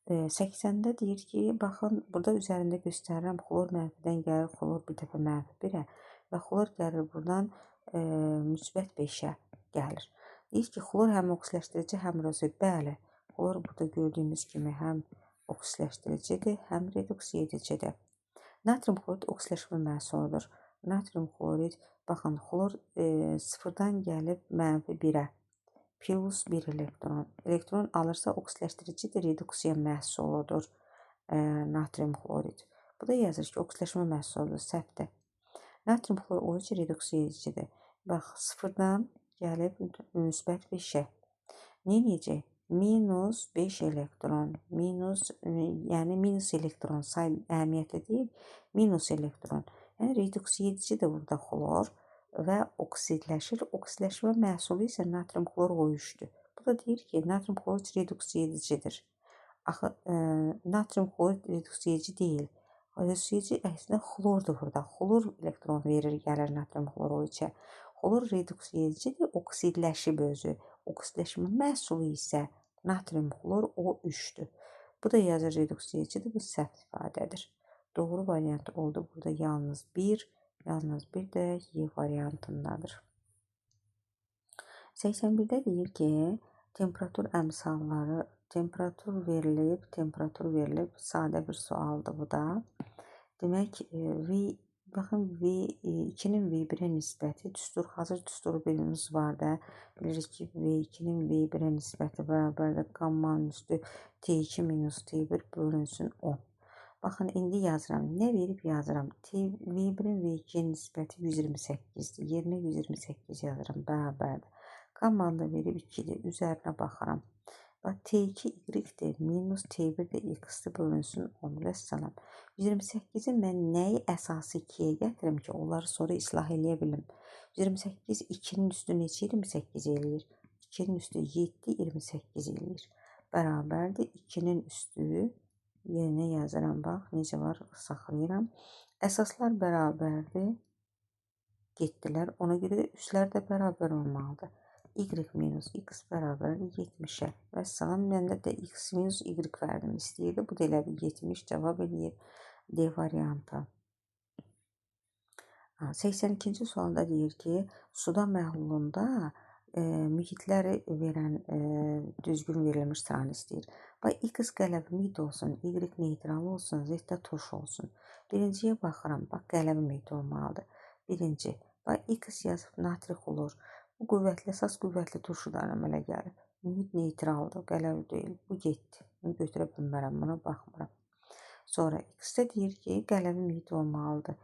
80-də deyir ki, baxın, burada üzərində göstərirəm, xlor mənfidən gəlir, xlor bir dəfə -1-ə və xlor gəlir buradan müsbət 5-ə gəlir. Deyir ki, xlor həm oksiləşdirici, həm reduksiya. Bəli, xlor burada gördüyümüz kimi həm oksiləşdiricidir, həm reduksiya edicidir. Natrium xlorid oksiləşmə məhsuludur. Natrium xlorid, baxın, xlor 0-dan gəlib -1-ə. Plus 1 elektron. Elektron alırsa oksiləşdiricidir, reduksiya məhsuludur natrium xlorid. Bu da yazır ki, oksiləşmə məhsuludur, səhvdir. Natrium xlor OH reduksiya edicidir. Bax, 0-dan gəlib müsbət 5-ə. Neyəcək? Minus 5 elektron. Yəni minus elektron say əhəmiyyətli deyil, minus elektron. Yəni reduksiya edicidir burada xlor və oksidləşir. Oksidləşmə məhsulu isə natrium xlor OH-dür. Bu da deyir ki, natrium xlorid reduksiya edicidir. Axı, natrium xlorid reduksiya edici deyil. Reduksiya edici əslində xlordur burada. Xlor elektron verir, gəlir natrium xlor OH-ə. Xlor reduksiya edicidir, oksidləşib özü. Oksidləşmə məhsulu isə natrium xlor OH-dür. Bu da yazır reduksiya edicidir, bu səhv ifadədir. Doğru variant oldu. Burada yalnız bir də Y variantındadır. 81-də deyir ki, temperatur əmsalları, temperatur verilib, sadə bir sualdır bu da. Demək, baxın, V2-nin V1-ə nisbəti, hazır düsturu bilimiz var da, bilirik ki, V2-nin V1-ə nisbəti bərabərdir qammanın üstü T2 minus T1 bölünsün 10. Baxın, indi yazıram. Nə verib yazıram? V1-in V2-yə nisbəti 128-dir. Yerinə 128 yazıram, bərabərdir. Qammanı da verib 2-dir. Üzərinə baxıram. Bax, T2 Y-dir, minus T1 də X-dir, bölünsün 10. Vəssalam. 128-i mən nəyi əsası 2-yə gətirim ki, onları sonra islah eləyə bilim. 128 2-nin üstü neçə 28 eləyir? 2-nin üstü 7, 28 eləyir. Bərabərdir 2-nin üstü. Yerinə yazıram, bax, necə var, saxlayıram. Əsaslar bərabərdir, getdilər. Ona görə də üslər də bərabər olmalıdır. Y minus X bərabərdir 70-ə. Vəssalam, məndə də X minus Y fərqini istəyirdi. Bu da elədir 70, cavab eləyir D variantı. 82-ci sualda deyir ki, suda məhlulunda mühitləri verən düzgün verilmiş sıranı istəyir. Bax, X qələvi mühit olsun, Y neytral olsun, Z də turş olsun. Birinciyə baxıram, bax, qələvi mühit olmalıdır. Birinci, bax, X yazıb natri xlor. Bu qüvvətli, əsas qüvvətli turşudan əmələ gəlir. Mühit neytraldır, qələvi deyil. Bu getdi. Bunu götürə bilmərəm, buna baxmıram. Sonra X-də deyir ki, qələvi mühit olmalıdır.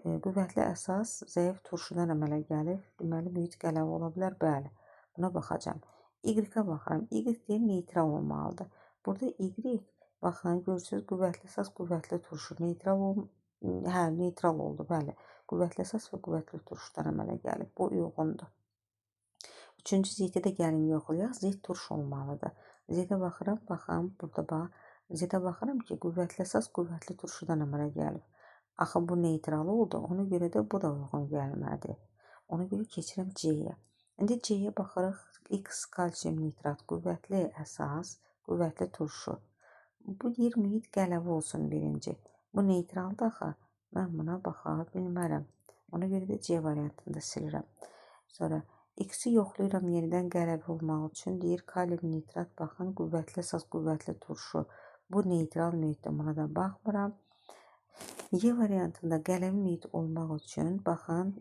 Qüvvətli əsas zəif turşudan əmələ gəlir. Deməli, mühit qələvi ola bilər, bəli. Buna baxacam. Y-ə baxıram. Y deyir, neytral olmalıdır. Burada Y, baxın, görürsünüz, qüvvətli əsas, qüvvətli turşu. Neytral oldu, bəli. Qüvvətli əsas və qüvvətli turşudan əmələ gəlib. Bu uyğundur. Üçüncü Z-ə də gəlin yoxlayaq. Z turş olmalıdır. Z-ə baxıram, baxın, burada bax. Z-ə baxıram ki, qüvvətli əsas, qüvvətli turşudan əmələ gəlib. Axı, bu neytral oldu. Ona görə də bu da uyğun gəlmədi. Ona görə keçirəm C-yə. İndi C-yə baxırıq. X kalsium nitrat, qüvvətli əsas, qüvvətli turşu. Bu deyir, mühit qələvi olsun birinci. Bu neytraldır axı. Mən buna baxa bilmərəm. Ona görə də C variantını da silirəm. Sonra X-i yoxlayıram yenidən qələvi olmaq üçün. Deyir, kalium nitrat, baxın, qüvvətli əsas, qüvvətli turşu. Bu neytral mühitdir, buna da baxmıram. Y variantında qələvi mühit olmaq üçün, baxın,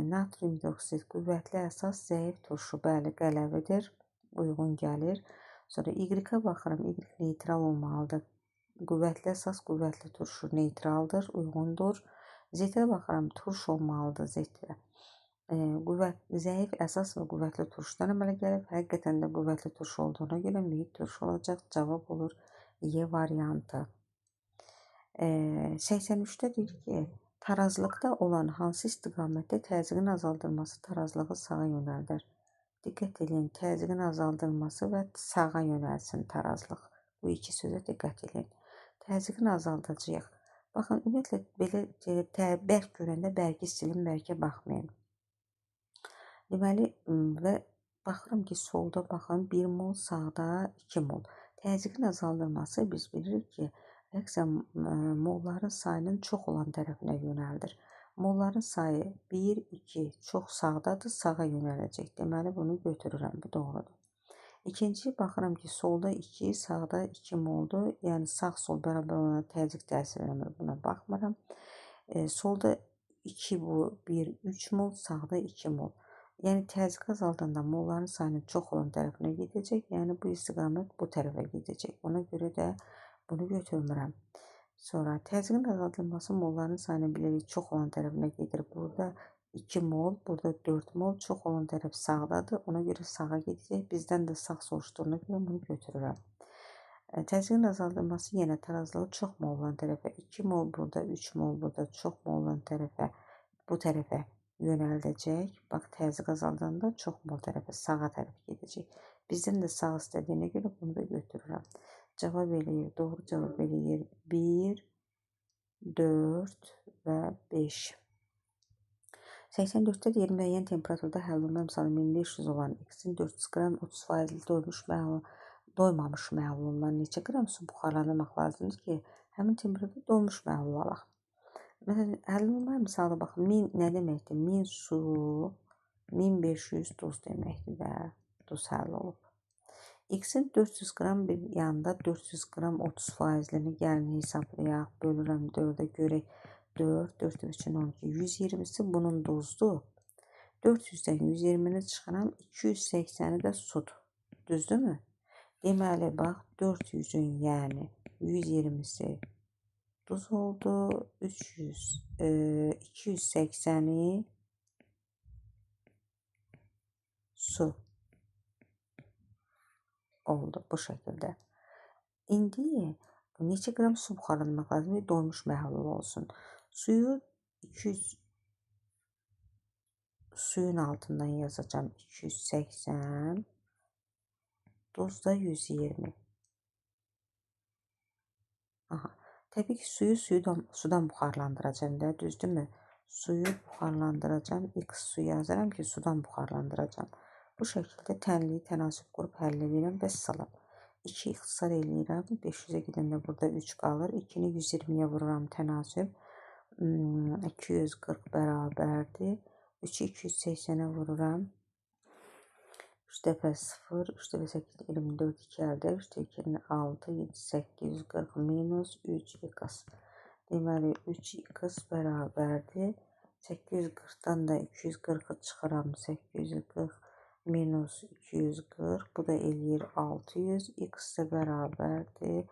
natrium hidroksid, qüvvətli əsas, zəif turşu, bəli, qələvidir, uyğun gəlir. Sonra Y-ə baxıram, Y neytral olmalıdır. Qüvvətli əsas, qüvvətli turşu neytraldır, uyğundur. Z-ə baxıram, turş olmalıdır Z-ə. Zəif əsas və qüvvətli turşudan əmələ gəlib. Həqiqətən də qüvvətli turşu olduğuna görə mühit turşu olacaq. Cavab olur Y variantı. 83-də deyir ki, tarazlıqda olan hansı istiqamətdə təzyiqin azaldılması tarazlığı sağa yönəldir. Diqqət edin, təzyiqin azaldılması və sağa yönəlsin tarazlıq. Bu iki sözə diqqət edin. Təzyiqin azaldacağıq. Baxın, ümumiyyətlə belə bərk görəndə bərki silin, bərkə baxmayın. Deməli, və baxıram ki, solda baxın 1 mol, sağda 2 mol. Təzyiqin azaldılması biz bilirik ki, əksər molların sayının çox olan tərəfinə yönəldir. Molların sayı 1, 2 çox sağdadır, sağa yönələcək. Deməli, bunu götürürəm, bu doğrudur. İkinci, baxıram ki, solda 2, sağda 2 moldur. Yəni, sağ-sol bərabər olana təzyiq təsir eləmir, buna baxmıram. Solda 2 bu, 1, 3 mol, sağda 2 mol. Yəni, təzyiq azaldanda molların sayının çox olan tərəfinə gedəcək. Yəni, bu istiqamət bu tərəfə gedəcək. Ona görə də bunu götürmürəm. Sonra təzyiqin azaldılması molların sayını bilirik çox olan tərəfinə gedir. Burada 2 mol, burada 4 mol, çox olan tərəf sağdadır. Ona görə sağa gedəcək. Bizdən də sağ soruşduğuna görə bunu götürürəm. Təzyiqin azaldılması yenə tarazlığı çox mol olan tərəfə 2 mol burada, 3 mol burada, çox mol olan tərəfə bu tərəfə yönəldəcək. Bax, təzyiq azaldanda çox mol tərəfə, sağa tərəf gedəcək. Bizdən də sağ istədiyinə görə bunu da götürürəm. Cavab eləyir, doğru cavab eləyir 1, 4 və 5. 84-də deyir, müəyyən temperaturda həllolma əmsalı 1500 olan x-in 400 qram 30% doymamış məhlulundan neçə qram su buxarlandırmaq lazımdır ki, həmin temperaturda doymuş məhlul alaq. Məsələn, həllolma əmsalı, baxın, 1000 nə deməkdir? 1000 su, 1500 duz deməkdir də, duz həll olub. X-in 400 qram bir yanda 400 qram 30%-ni gəlini hesablayaq. Bölürəm 4-ə görək. 4, 4 üçün 12. 120-si bunun duzdur. 400-dən 120-ni çıxıram. 280-i də sudur. Düzdürmü? Deməli, bax, 400-ün yəni 120-si duz oldu. 280-i su oldu bu şəkildə. İndi neçə qram su buxarlandırmaq lazımdır? Doymuş məhlul olsun. Suyu 200 suyun altından yazacağım 280, duz da 120. Aha. Təbii ki, suyu sudan buxarlandıracağım da, düzdürmü? Suyu buxarlandıracağım. X su yazıram ki, sudan buxarlandıracağım. Bu şəkildə tənliyi tənasüb qrup həll edirəm və salam. 2 ixtisar eləyirəm. 500-ə gedəndə burada 3 qalır. 2-ni 120-yə vururam tənasüb. 240 bərabərdir. 3-ü 280-ə vururam. 3 dəfə 0, 3 dəfə 8, 24, 2 əldə. 3 dəfə 2, 6, 7, 840 minus 3x. Deməli, 3x bərabərdir. 840-dan da 240-ı çıxıram. 840 minus 240. Bu da eləyir 600. X də bərabərdir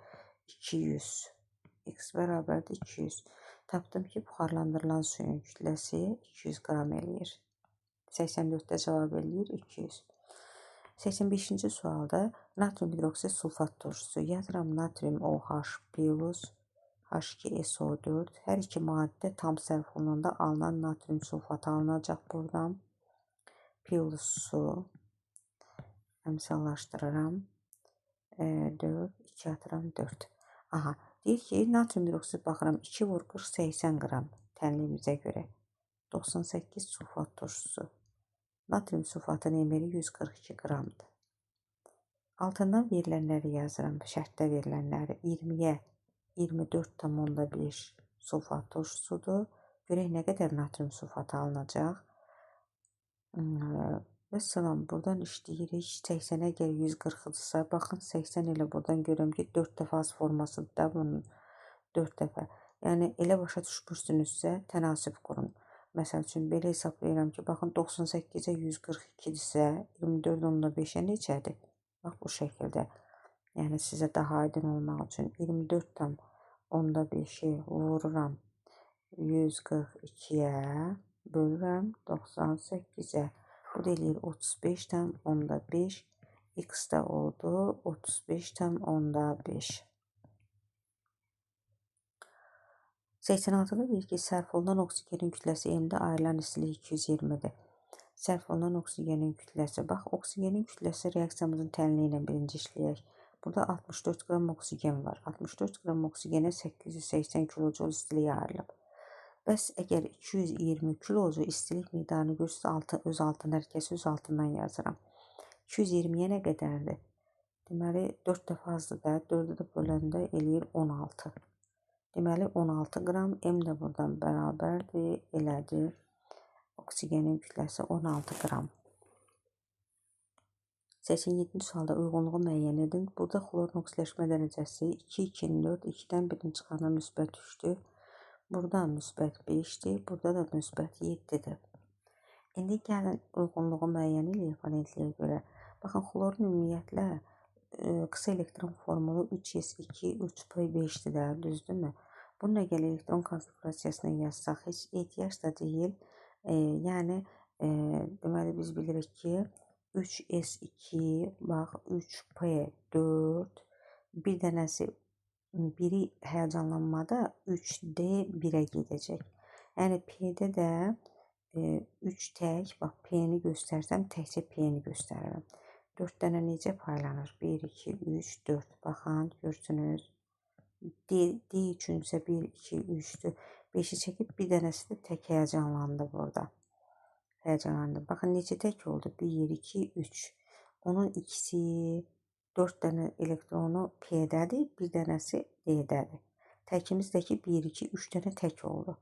200. X bərabərdir 200. Tapdım ki, buxarlandırılan suyun kütləsi 200 qram eləyir. 84-də cavab eləyir 200. 85-ci sualda natrium hidroksid sulfat turşusu. Yazıram natrium OH plus H2SO4. Hər iki maddə tam sərf olunanda alınan natrium sulfatı alınacaq buradan. Plus su. Əmsallaşdırıram. 4, 2 atıram 4. Aha. Deyir ki, natrium hidroksid baxıram 2 vur 40, 80 qram tənliyimizə görə. 98 sulfat turşusu. Natrium sulfatının emeri 142 qramdır. Altından verilənləri yazıram, şərtdə verilənləri. 20-yə 24,5 sulfat turşusudur. Görək nə qədər natrium sulfatı alınacaq. Və salam, buradan işləyirik. 80-ə əgər 140-dırsa, baxın 80 ilə buradan görürəm ki, 4 dəfə az formasıdır da bunun. 4 dəfə. Yəni, elə başa düşmürsünüzsə, tənasüb qurun. Məsəl üçün, belə hesablayıram ki, baxın 98-ə 142-dirsə, 24,5-ə neçədir? Bax, bu şəkildə. Yəni, sizə daha aydın olmaq üçün 24,5-i vururam 142-yə, bölürəm 98-ə. Bu da eləyir 35,5. X də oldu 35,5. 86-da deyir ki, sərf olunan oksigenin kütləsi M-də ayrılan istilik 220-dir. Sərf olunan oksigenin kütləsi. Bax, oksigenin kütləsi reaksiyamızın tənliyi ilə birinci işləyək. Burada 64 qram oksigen var. 64 qram oksigenə 880 kilojoule istilik ayrılıb. Bəs əgər 220 kilojoule istilik miqdarını görürsünüz, öz altından, hər kəsi öz altından yazıram. 220-yə nə qədərdir? Deməli, 4 dəfə azdır da, 4-ü də böləndə eləyir 16. Deməli, 16 qram M də buradan bərabərdir, elədir. Oksigenin kütləsi 16 qram. 87-ci sualda uyğunluğu müəyyən edin. Burada xlorun oksiləşmə dərəcəsi 2, 2-nin 4, 2-dən 1-in çıxana müsbət 3-dür. Burada müsbət 5-dir, burada da müsbət 7-dir. İndi gəlin uyğunluğu müəyyən edin valentliyə görə. Baxın, xlorun ümumiyyətlə qısa elektron formulu 3s2, 3p5-dir də, düzdürmü? Bununla gəl elektron konsentrasiyasını yazsaq, heç ehtiyac da deyil. Yəni, deməli, biz bilirik ki, 3s2, bax, 3p4, bir dənəsi biri həyəcanlanmada 3d1-ə gedəcək. Yəni, p-də də 3 tək, bax, p-ni göstərsəm, təkcə p-ni göstərirəm. 4 dənə necə paylanır? 1, 2, 3, 4. Baxın, görsünüz. D üçüncüsə 1, 2, 3-dür. 5-i çəkib bir dənəsi də tək həyəcanlandı burada. Həyəcanlandı. Baxın, necə tək oldu? 1, 2, 3. Onun ikisi 4 dənə elektronu P-dədir, bir dənəsi D-dədir. Təkimizdəki 1, 2, 3 dənə tək oldu.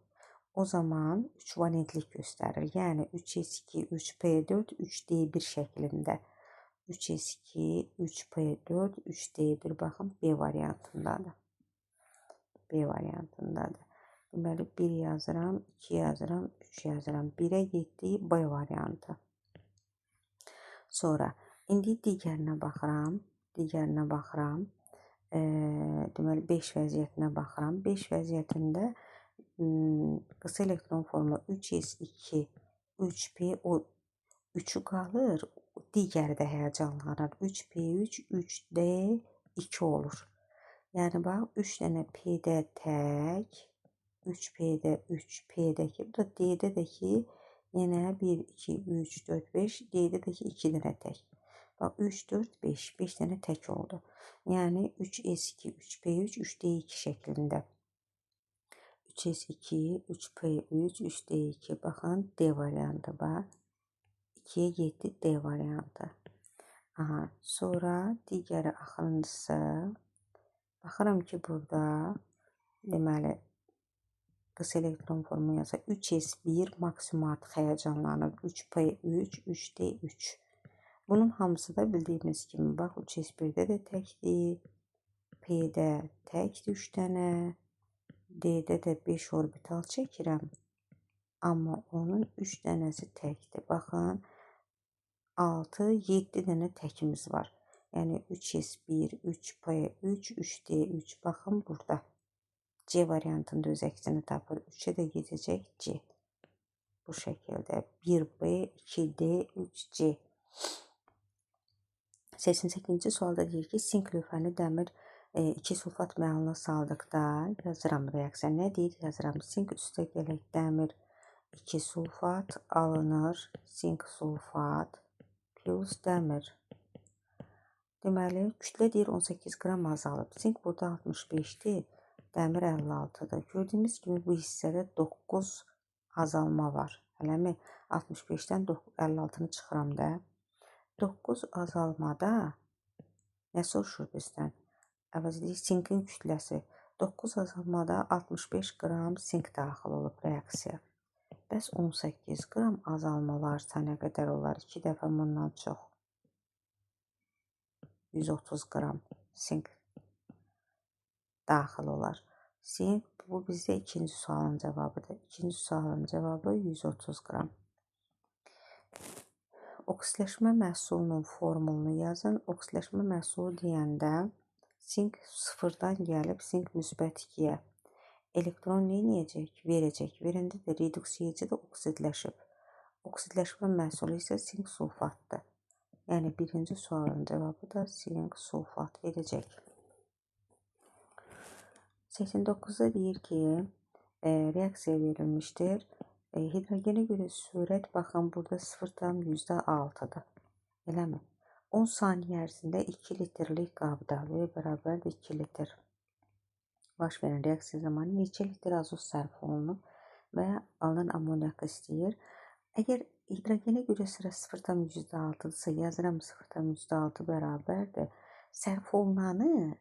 O zaman 3 valentlik göstərir. Yəni 3s2, 3p4, 3d1 şəklində. 3s2, 3p4, 3d1. Baxın, B variantındadır. B variantındadır. Deməli, 1 yazıram, 2 yazıram, 3 yazıram. 1-ə getdi B variantı. Sonra, indi digərinə baxıram. Deməli, 5 vəziyyətinə baxıram. 5 vəziyyətində qısa elektron formu 3s2, 3p, o 3-ü qalır, digəri də həyəcanlanır. 3p3, 3d2 olur. Yəni, bax, 3 dənə P-də tək, 3P-də, 3P-dəki, bu da D-də də ki, yenə 1, 2, 3, 4, 5, D-də də ki, 2 dənə tək. Bax, 3, 4, 5, 5 dənə tək oldu. Yəni, 3S2, 3P3, 3D2 şəklində. 3S2, 3P3, 3D2. Baxın, D variantı, bax. 2-yə getdi D variantı. Aha, sonra digəri axırıncısı. Baxıram ki, burada, deməli, qısa elektron formu yazsa 3s1 maksimum artıq həyəcanlanır. 3p3, 3d3. Bunun hamısı da bildiyimiz kimi, bax, 3s1-də də təkdir, p-də təkdir 3 dənə, d-də də 5 orbital çəkirəm. Amma onun 3 dənəsi təkdir. Baxın, 6, 7 dənə təkimiz var. Yəni 3s1, 3p3, 3d3. Baxın burada. C variantında öz əksini tapır. 3-ə də gedəcək C. Bu şəkildə 1b, 2d, 3c. 88-ci sualda deyir ki, sink lövhəni dəmir 2 sulfat məhluluna saldıqda yazıram reaksiya. Nə deyir? Yazıram. Sink üstə gələk dəmir 2 sulfat alınır. Sink sulfat plus dəmir. Deməli, kütlə deyir 18 qram azalıb. Sink burada 65-dir, dəmir 56-dır. Gördüyümüz kimi bu hissədə 9 azalma var. Eləmi? 65-dən 56-nı çıxıram da. 9 azalmada nə soruşur bizdən? Əvəzədə sinkin kütləsi. 9 azalmada 65 qram sink daxil olub reaksiya. Bəs 18 qram azalmalarsa nə qədər olar? 2 dəfə bundan çox. 130 qram sink daxil olar. Sink, bu bizdə ikinci sualın cavabıdır. İkinci sualın cavabı 130 qram. Oksiləşmə məhsulunun formulunu yazın. Oksiləşmə məhsulu deyəndə sink 0-dan gəlib sink müsbət 2-yə. Elektron neyəcək? Verəcək. Verəndə də reduks yeyəcək də oksidləşib. Oksidləşmə məhsulu isə sink sulfatdır. Yəni, birinci sualın cavabı da sink sulfat edəcək. 89-da deyir ki, reaksiya verilmişdir. Hidrogenə görə sürət baxın burada 0,6-dır. Eləmi? 10 saniyə ərzində 2 litrlik qabda V bərabərdir 2 litr baş verən reaksiya zamanı neçə litr azot sərf olunub və alınan amonyak istəyir. Əgər hidrogenə görə sıra 0,6-dırsa yazıram 0,6 bərabərdir. Sərf olunanı,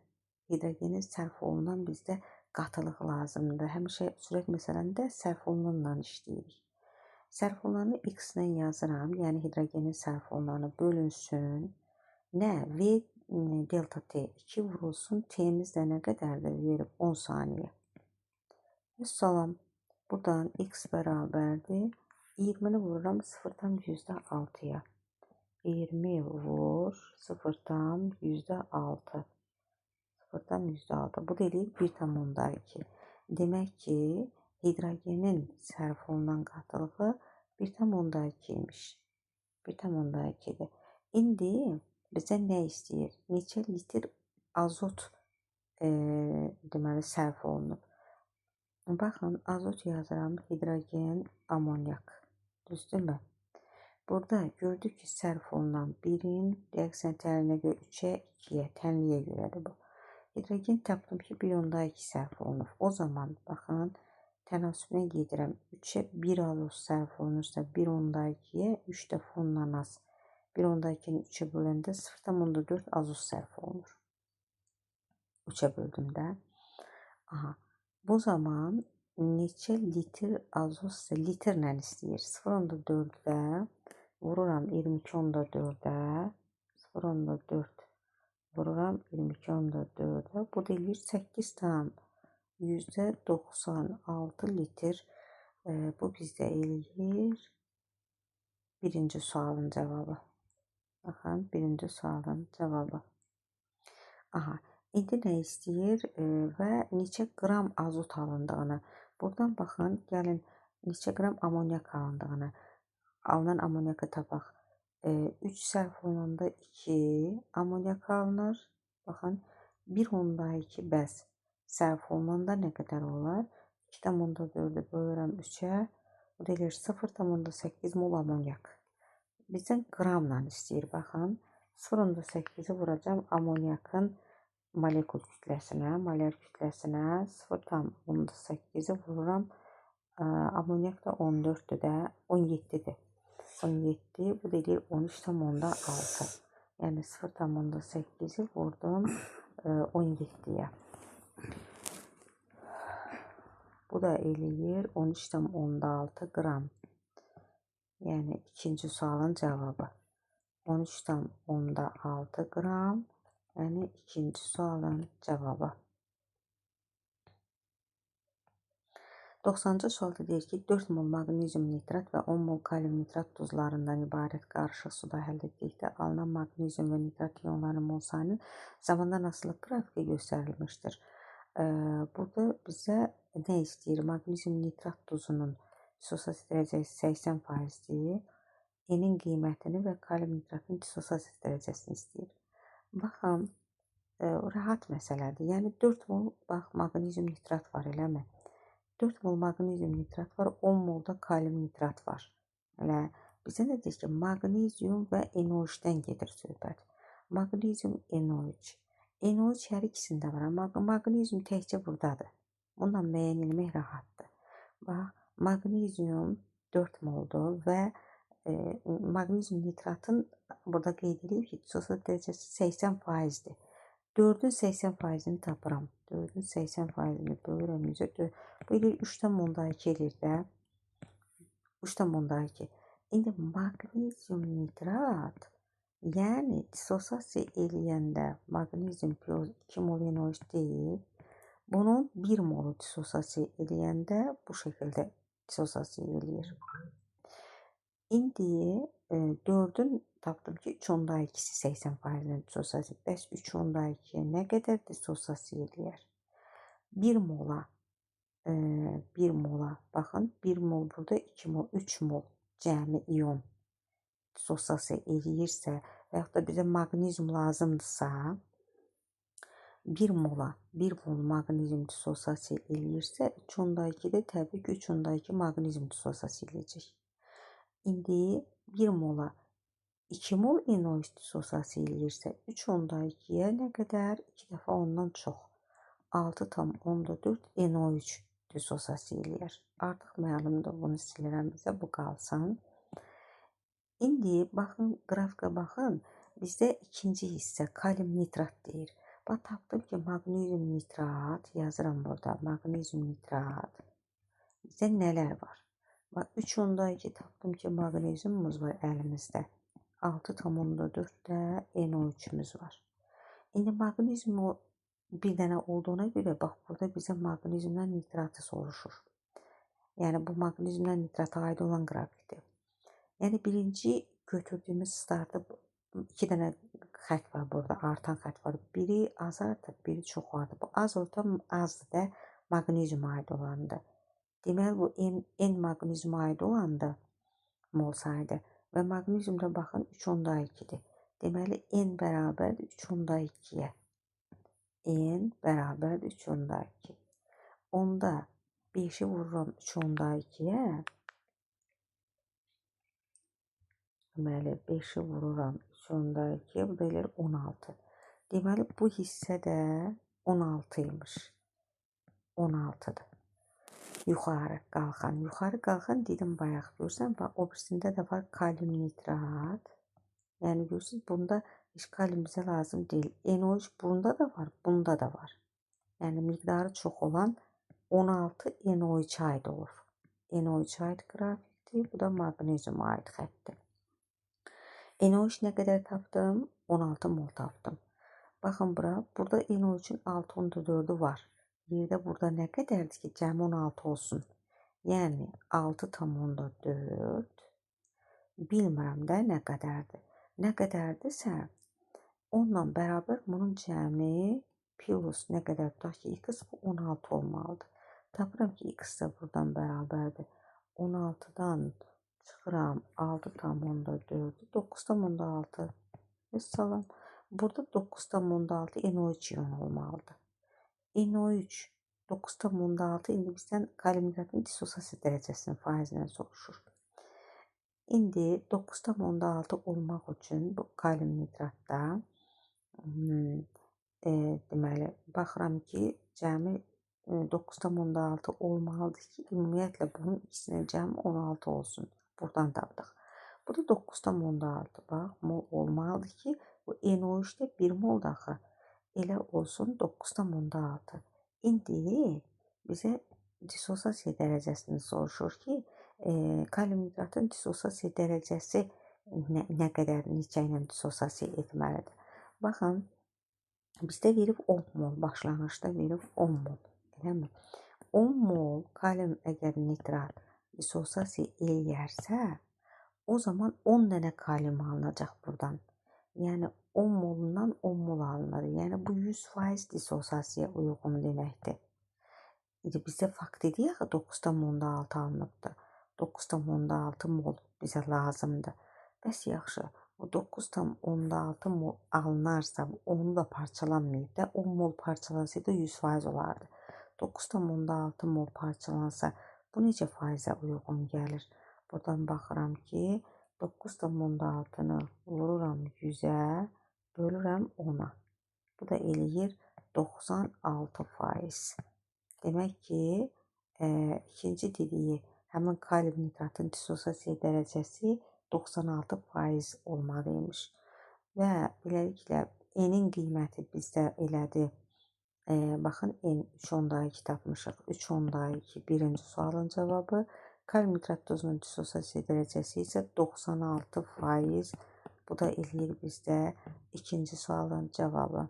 hidrogenin sərf olunan bizdə qatılıq lazımdır. Həmişə sürət məsələndə sərf olunanla işləyirik. Sərf olunanı x-lə yazıram, yəni hidrogenin sərf olunanı bölünsün. Nə? V delta T 2 vurulsun. T'miz də nə qədərdir? Verib 10 saniyə. Salam. Buradan x bərabərdir. 20-ni vururam 0,6-ya. 20 vur 0,6. 0,6. Bu da eləyir 1,2. Demək ki, hidrogenin sərf olunan qatılığı 1,2 imiş. 1,2-dir. İndi bizə nə istəyir? Neçə litr azot deməli sərf olunub? Baxın, azot yazıram, hidrogen, amonyak. Düzdürmü? Burada gördük ki, sərf olunan 1-in reaksiya təhlilində görə 3-ə 2-yə, tənliyə görədir bu. Hidrogen tapdım ki, 1,2 sərf olunub. O zaman, baxın, tənasübünə gedirəm. 3-ə 1 azot sərf olunursa 1,2-yə 3 dəfə ondan az. 1,2-ni 3-ə böləndə 0,4 azot sərf olunur. 3-ə böldüm də. Aha. Bu zaman neçə litr azot litrlə istəyir? 0,4-də vururam 22,4-də. 0,4 vururam 22,4-də. Bu da eləyir 8,96 litr. Bu bizdə eləyir birinci sualın cavabı. Baxın, birinci sualın cavabı. Aha. İndi nə istəyir və neçə qram azot alındığını. Buradan baxın, gəlin neçə qram amonyak alındığını. Alınan amonyakı tapaq. 3 sərf olunanda 2 amonyak alınır. Baxın, 1,2 bəs sərf olunanda nə qədər olar? 2,4-ü bölürəm 3-ə. Bu da eləyir 0,8 mol amonyak. Bizdən qramla istəyir. Baxın, 0,8-i vuracam amonyakın molekul kütləsinə, molar kütləsinə 0,8-i vururam. Amonyak da 14-dür də, 17-dir. 17, bu da eləyir 13,6. Yəni 0,8-i vurdum 17-yə. Bu da eləyir 13,6 qram. Yəni ikinci sualın cavabı. 13,6 qram. Yəni ikinci sualın cavabı. 90-cı sualda deyir ki, 4 mol maqnezium nitrat və 10 mol kalium nitrat duzlarından ibarət qarışıq suda həll etdikdə alınan maqnezium və nitrat ionlarının mol sayının zamandan asılılıq qrafiki göstərilmişdir. Burada bizə nə istəyir? Maqnezium nitrat duzunun dissosiasiya dərəcəsi 80%-dir. N-in qiymətini və kalium nitratın dissosiasiya dərəcəsini istəyir. Baxın, rahat məsələdir. Yəni 4 mol maqnezium nitrat var, eləmi? 4 mol maqnezium nitrat var, 10 mol da kalium nitrat var. Elə bizə nə deyir ki, maqnezium və NO3-dən gedir söhbət. Maqnezium NO3. NO3 hər ikisində var, amma maqnezium təkcə buradadır. Bununla müəyyən etmək rahatdır. Bax, maqnezium 4 moldur və maqnezium nitratın burada qeyd edib ki, dissosiasiya dərəcəsi 80%-dir. 4-ün 80%-ni tapıram. 4-ün 80%-ni bölürəm. Bu eləyir 3,2 eləyir də. 3,2. İndi maqnezium nitrat, yəni dissosiasiya eləyəndə maqnezium 2 mol NO3 deyil. Bunun 1 molu dissosiasiya eləyəndə bu şəkildə dissosiasiya eləyir. İndi 4-ün tapdım ki, 3,2-si 80%-nin dissosiasiya. Bəs 3,2 nə qədər dissosiasiya eləyər? 1 mola, baxın, 1 mol burada, 2 mol, 3 mol cəmi ion dissosiasiya eləyirsə və yaxud da bizə maqnezium lazımdırsa, 1 mola 1 mol maqnezium dissosiasiya eləyirsə, 3.2-də təbii ki, 3.2 maqnezium dissosiasiya eləyəcək. İndi 1 mola 2 mol NO3 dissosiasiya eləyirsə, 3.2-yə nə qədər? 2 dəfə ondan çox. 6,4 NO3 dissosiasiya eləyər. Artıq məlumdur, bunu silirəm bizə, bu qalsın. İndi baxın, qrafika baxın. Bizdə ikinci hissə kalium nitrat deyir. Bax, tapdım ki, maqnezium nitrat, yazıram burada, maqnezium nitrat. Bizdə nələr var? Bax, 3.2 tapdım ki, maqneziumumuz var əlimizdə. 6,4 də NO3'ümüz var. İndi maqneziumu bir dənə olduğuna görə, bax, burada bizə maqneziumdan nitratı soruşur. Yəni, bu maqneziumdan nitrata aid olan qrafikdir. Yəni, birinci götürdüyümüz startı 2 dənə xət var burada, artan xət var. Biri azardır, biri çoxardır. Bu az ortam azdır da maqneziuma aid olandır. Deməli, bu N maqneziuma aid olandır mol sayıdır. Və maqneziumda baxın 3.2-dir. Deməli, N bərabərdir 3.2-yə. N bərabərdir 3.2. Onda 5'i vururam 3.2-yə. Deməli, 5'i vururam 3.2-yə, bu da eləyir 16. Deməli, bu hissə də 16'ymış. 16'dır. Yuxarı qalxan dedim bayaq, görürsən, bax, o birisində də var kalium nitrat. Yəni, görürsünüz, bunda heç kalium bizə lazım deyil. NO3 bunda da var, bunda da var. Yəni, miqdarı çox olan 16 NO3 aid olur. NO3 aid qrafikdir, bu da maqneziuma aid xətdir. NO3 nə qədər tapdım? 16 mol tapdım. Baxın bura, burada NO3'ün 6.4'ü var. Yerdə burada nə qədərdir ki, cəmi 16 olsun. Yəni, 6,4 bilmirəm də nə qədərdir. Nə qədərdirsə, onunla bərabər bunun cəmi plus nə qədər tutaq ki, x bu 16 olmalıdır. Tapıram ki, x də buradan bərabərdir. 16'dan çıxıram 6,4'ü 9,6. Salam. Burada 9,6 NO3 iyon olmalıdır. NO3 9,6 indi bizdən kalium nitratın dissosiasiya dərəcəsinin faizindən soruşur. İndi 9,6 olmaq üçün bu kalium nitratda deməli, baxıram ki, cəmi 9,6 olmalıdır ki, ümumiyyətlə bunun ikisinin cəmi 16 olsun. Buradan tapdıq. Bu da 9,6. Bax, mol olmalıdır ki, bu NO3'də 1 mol daxı. Elə olsun 9,6. İndi bizə dissosiasiya dərəcəsini soruşur ki, kalium nitratın dissosiasiya dərəcəsi nə qədər, neçə ilə dissosiasiya etməlidir. Baxın, bizdə verib 10 mol, başlanğıçda verib 10 mol. Eləmi? 10 mol kalium əgər nitrat dissosiasiya eləyərsə, o zaman 10 dənə kalium alınacaq buradan. Yəni, 10 molundan 10 mol alınır. Yəni, bu 100% dissosiasiya uyğun deməkdir. İndi bizdə fakt idi ya, 9,6 alınıbdır. 9,6 mol bizə lazımdır. Bəs yaxşı, bu 9,6 mol alınarsa, onu da parçalanmayıb da, 10 mol parçalansaydı 100% olardı. 9,6 mol parçalansa, bu necə faizə uyğun gəlir? Buradan baxıram ki, 9,6-nı vururam 100'ə, bölürəm 10'a. Bu da eləyir 96%. Demək ki, ikinci dediyi həmin kalium nitratın dissosiasiya dərəcəsi 96% olmalıymış. Və beləliklə, N'in qiyməti bizdə elədi. Baxın, N 3.2 tapmışıq. 3.2 birinci sualın cavabı. Kalium nitrat dozunun dissosiasiya dərəcəsi isə 96%. Bu da eləyir bizdə ikinci sualın cavabı.